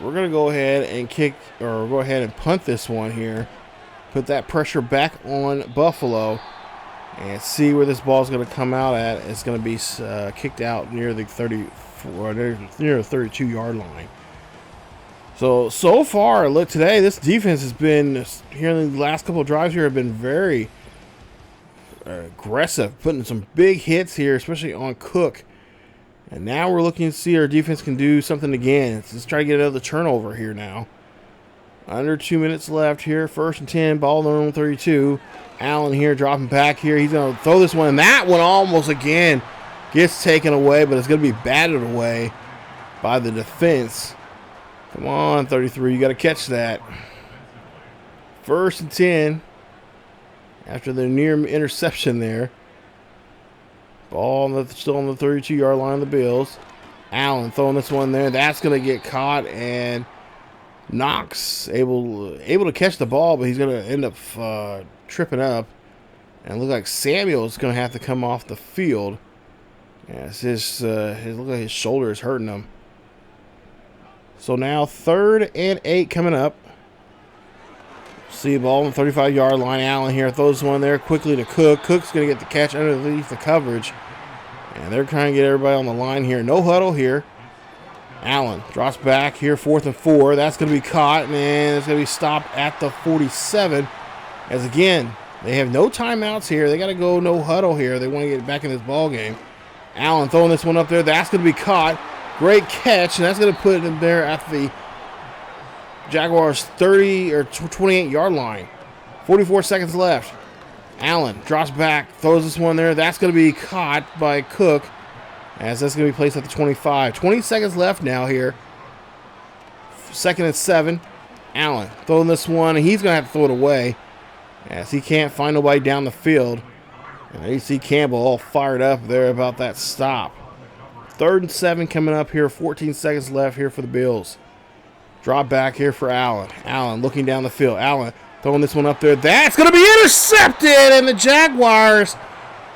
[SPEAKER 1] we're going to go ahead and punt this one here. Put that pressure back on Buffalo and see where this ball is going to come out at. It's going to be kicked out near the 32-yard line. So far, look, today, this defense has been, here in the last couple of drives here, have been very aggressive, putting some big hits here, especially on Cook. And now we're looking to see our defense can do something again. Let's try to get another turnover here now. Under 2 minutes left here. 1st and 10, ball on their own 32. Allen here dropping back here. He's going to throw this one, and that one almost again gets taken away, but it's going to be batted away by the defense. Come on, 33, you got to catch that. 1st and 10 after the near interception there. Ball still on the 32-yard line of the Bills. Allen throwing this one there. That's going to get caught, and Knox able to catch the ball, but he's going to end up tripping up. And look like Samuel's going to have to come off the field. Yeah, his look like his shoulder is hurting him. So now 3rd and 8 coming up. See the ball on the 35-yard line. Allen here throws one there quickly to Cook. Cook's going to get the catch underneath the coverage. And they're trying to get everybody on the line here. No huddle here. Allen drops back here, 4th and 4. That's going to be caught, and it's going to be stopped at the 47. As again, they have no timeouts here. They got to go no huddle here. They want to get back in this ball game. Allen throwing this one up there. That's going to be caught. Great catch, and that's going to put him there at the Jaguars 30 or 28-yard line. 44 seconds left. Allen drops back, throws this one there. That's going to be caught by Cook, as that's going to be placed at the 25. 20 seconds left now here. 2nd and 7. Allen throwing this one, and he's going to have to throw it away, as he can't find nobody down the field. And AC Campbell all fired up there about that stop. 3rd and 7 coming up here. 14 seconds left here for the Bills. Drop back here for Allen. Allen looking down the field. Allen throwing this one up there. That's going to be intercepted, and the Jaguars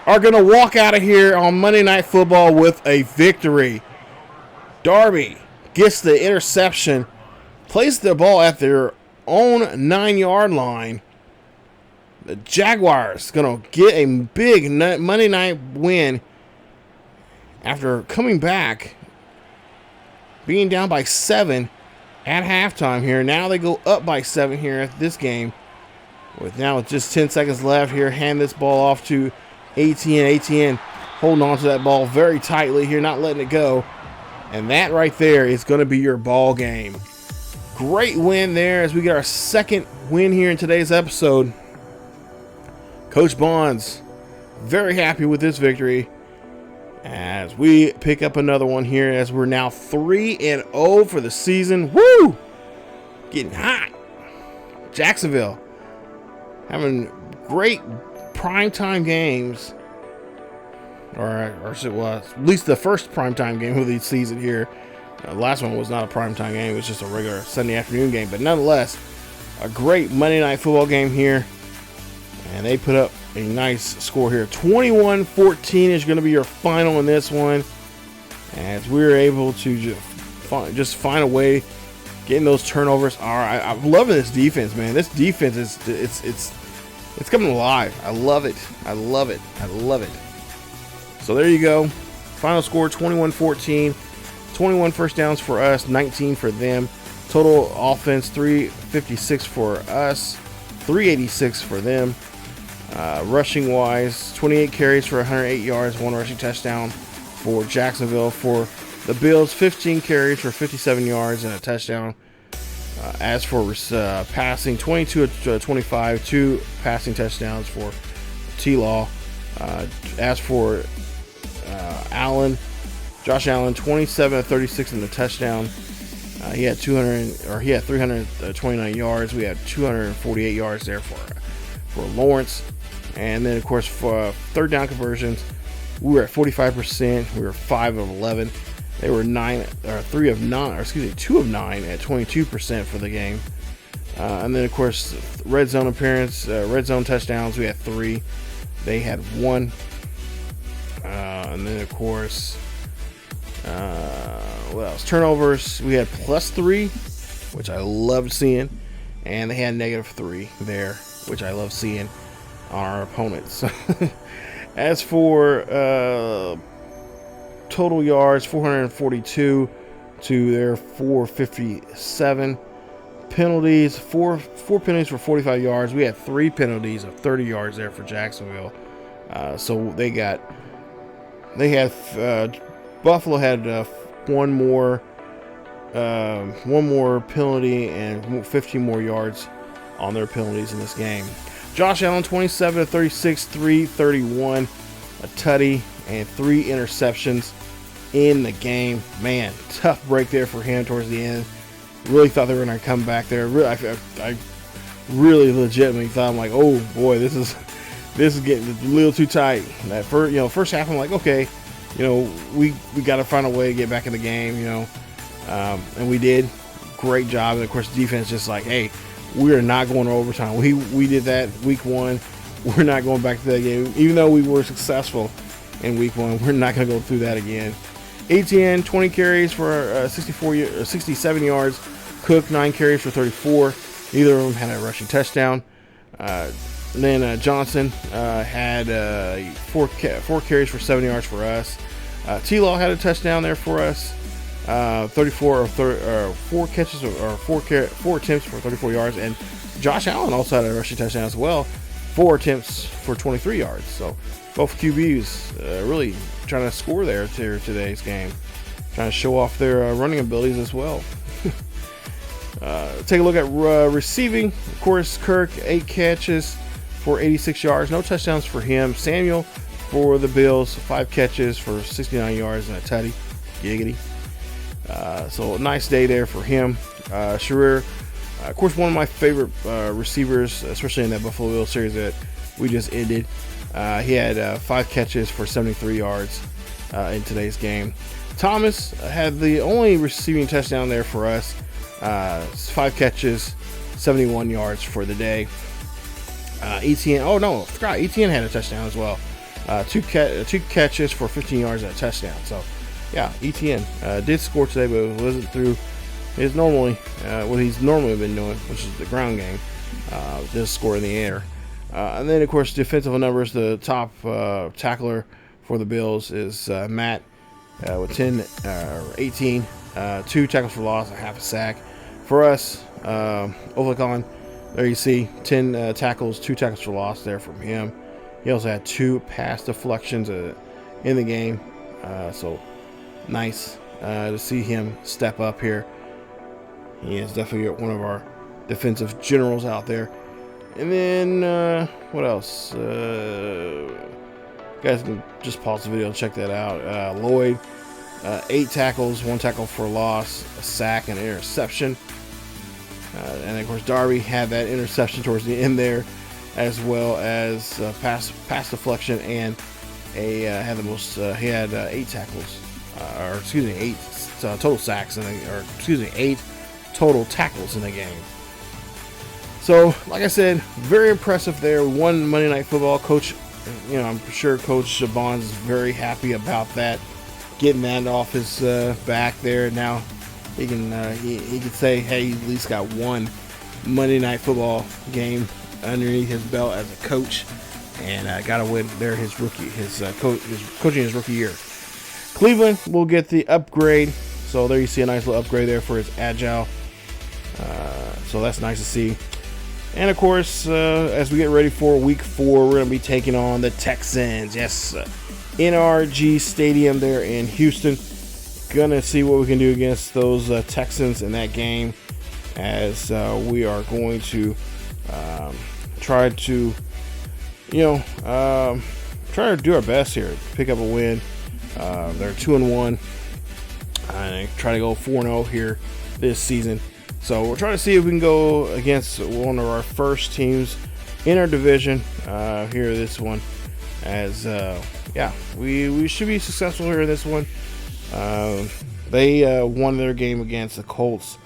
[SPEAKER 1] are going to walk out of here on Monday Night Football with a victory. Darby gets the interception, places the ball at their own 9-yard line. The Jaguars going to get a big Monday night win after coming back, being down by 7 at halftime here. Now they go up by 7 here at this game. With just 10 seconds left here, hand this ball off to Etienne. Etienne holding on to that ball very tightly here, not letting it go. And that right there is going to be your ball game. Great win there as we get our 2nd win here in today's episode. Coach Bonds very happy with this victory as we pick up another one here, as we're now 3-0 for the season. Woo! Getting hot. Jacksonville having great primetime games, or it was at least the first primetime game of the season here. The last one was not a primetime game. It was just a regular Sunday afternoon game. But nonetheless, a great Monday Night Football game here. And they put up a nice score here. 21-14 is going to be your final in this one, as we were able to just find a way getting those turnovers. All right, I'm loving this defense, man. This defense is it's coming alive. I love it. I love it. I love it. So there you go. Final score 21-14. 21 first downs for us, 19 for them. Total offense 356 for us, 386 for them. Rushing wise, 28 carries for 108 yards, 1 rushing touchdown for Jacksonville. For the Bills, 15 carries for 57 yards and a touchdown. As for passing, 22-25, 2 passing touchdowns for T-Law. As for Josh Allen, 27-36 in the touchdown. He had 329 yards. We had 248 yards there for Lawrence. And then, of course, for 3rd down conversions, we were at 45%. We were 5 of 11. They were 2 of 9 at 22% for the game. And then, of course, red zone appearance, red zone touchdowns, we had 3. They had 1. And then, of course, what else? Turnovers, we had +3, which I loved seeing. And they had -3 there, which I love seeing on our opponents. As for total yards, 442 to their 457. Penalties, four penalties for 45 yards. We had 3 penalties of 30 yards there for Jacksonville. So Buffalo had one more penalty and 15 more yards on their penalties in this game. Josh Allen, 27 to 36, 331, a tutty, and 3 interceptions in the game. Man, tough break there for him towards the end. Really thought they were going to come back there. I really legitimately thought, I'm like, oh boy, this is getting a little too tight. That first half, I'm like, okay, we got to find a way to get back in the game, and we did. Great job. And of course, defense just like, hey, we are not going to overtime. We did that week 1. We're not going back to that game, even though we were successful in week 1. We're not going to go through that again. ATN, 20 carries for 67 yards. Cook, 9 carries for 34. Neither of them had a rushing touchdown. Then Johnson had 4 carries for 7 yards for us. T-Law had a touchdown there for us. 4 catches or 4 attempts for 34 yards. And Josh Allen also had a rushing touchdown as well. 4 attempts for 23 yards. So both QBs really trying to score there to today's game. Trying to show off their running abilities as well. Take a look at receiving. Of course, Kirk, 8 catches for 86 yards. No touchdowns for him. Samuel for the Bills, 5 catches for 69 yards and a tutty. Giggity. So a nice day there for him. Sharir, of course, one of my favorite receivers, especially in that Buffalo Bills series that we just ended. He had 5 catches for 73 yards in today's game. Thomas had the only receiving touchdown there for us. 5 catches, 71 yards for the day. ETN, oh no, I forgot. ETN had a touchdown as well. 2 catches for 15 yards and a touchdown. So, yeah, ETN did score today, but it wasn't through his what he's normally been doing, which is the ground game. Just score in the air. And then, of course, defensive numbers. The top tackler for the Bills is Matt with 18, 2 tackles for loss, a half a sack. For us, Ovikon, there you see 10 tackles, 2 tackles for loss there from him. He also had 2 pass deflections in the game. So nice to see him step up here. He is definitely one of our defensive generals out there. And then, what else? You guys can just pause the video and check that out. Lloyd, 8 tackles, 1 tackle for loss, a sack, and an interception. And, of course, Darby had that interception towards the end there, as well as pass deflection, and he had 8 tackles, 8 total sacks, 8 total tackles in the game. So, like I said, very impressive there. We won Monday Night Football. Coach, I'm sure Coach Bonds is very happy about that, getting that off his back there. Now he can say, hey, he at least got one Monday Night Football game underneath his belt as a coach, and got to win there his coaching his rookie year. Cleveland will get the upgrade. So there you see a nice little upgrade there for his agile. So that's nice to see. And, of course, as we get ready for Week 4, we're going to be taking on the Texans. Yes, NRG Stadium there in Houston. Going to see what we can do against those Texans in that game, as we are going to try to do our best here, pick up a win. They're 2-1, and try to go 4-0 here this season. So we're trying to see if we can go against one of our first teams in our division here this one. As we should be successful here in this one. They won their game against the Colts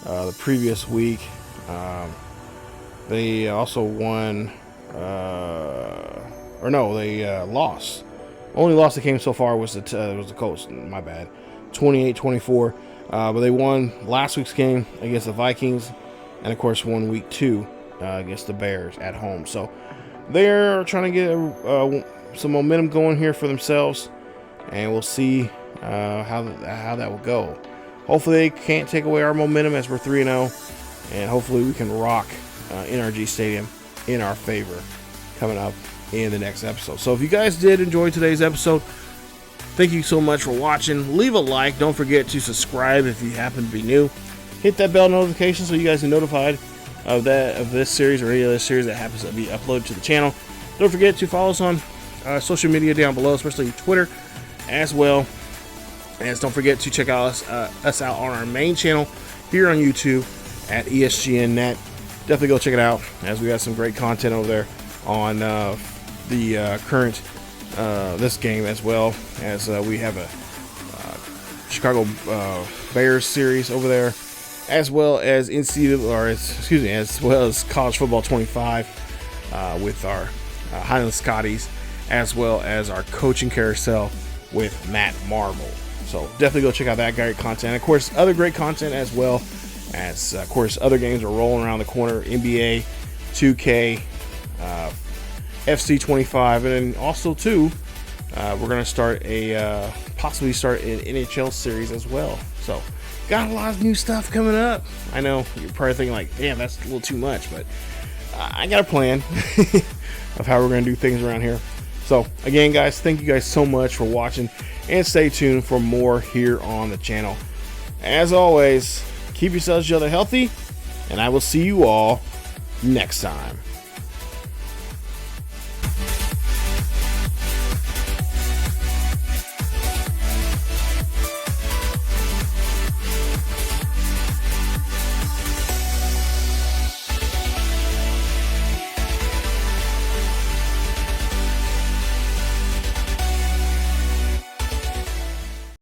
[SPEAKER 1] the previous week. They also won, they lost. Only loss that came so far was the Colts. My bad, 28-24. But they won last week's game against the Vikings, and of course won week 2 against the Bears at home. So they're trying to get some momentum going here for themselves, and we'll see how that will go. Hopefully they can't take away our momentum as we're 3-0, and hopefully we can rock NRG Stadium in our favor coming up in the next episode. So if you guys did enjoy today's episode, thank you so much for watching. Leave a like. Don't forget to subscribe if you happen to be new. Hit that bell notification so you guys are notified of this series or any other series that happens to be uploaded to the channel. Don't forget to follow us on social media down below, especially Twitter, as well as don't forget to check out us out on our main channel here on YouTube at ESGNet. Definitely go check it out, as we got some great content over there on the current this game, as well as we have a Chicago Bears series over there, as well as as well as College Football 25 with our Highland Scotties, as well as our coaching carousel with Matt Marvel. So definitely go check out that great content. Of course, other great content, as well as of course other games are rolling around the corner. NBA 2K, FC 25, and then also too we're going to possibly start an NHL series as well. So got a lot of new stuff coming up. I know you're probably thinking like, damn, that's a little too much, but I got a plan of how we're going to do things around here. So again, guys, thank you guys so much for watching, and stay tuned for more here on the channel. As always, keep yourselves each other healthy, and I will see you all next time.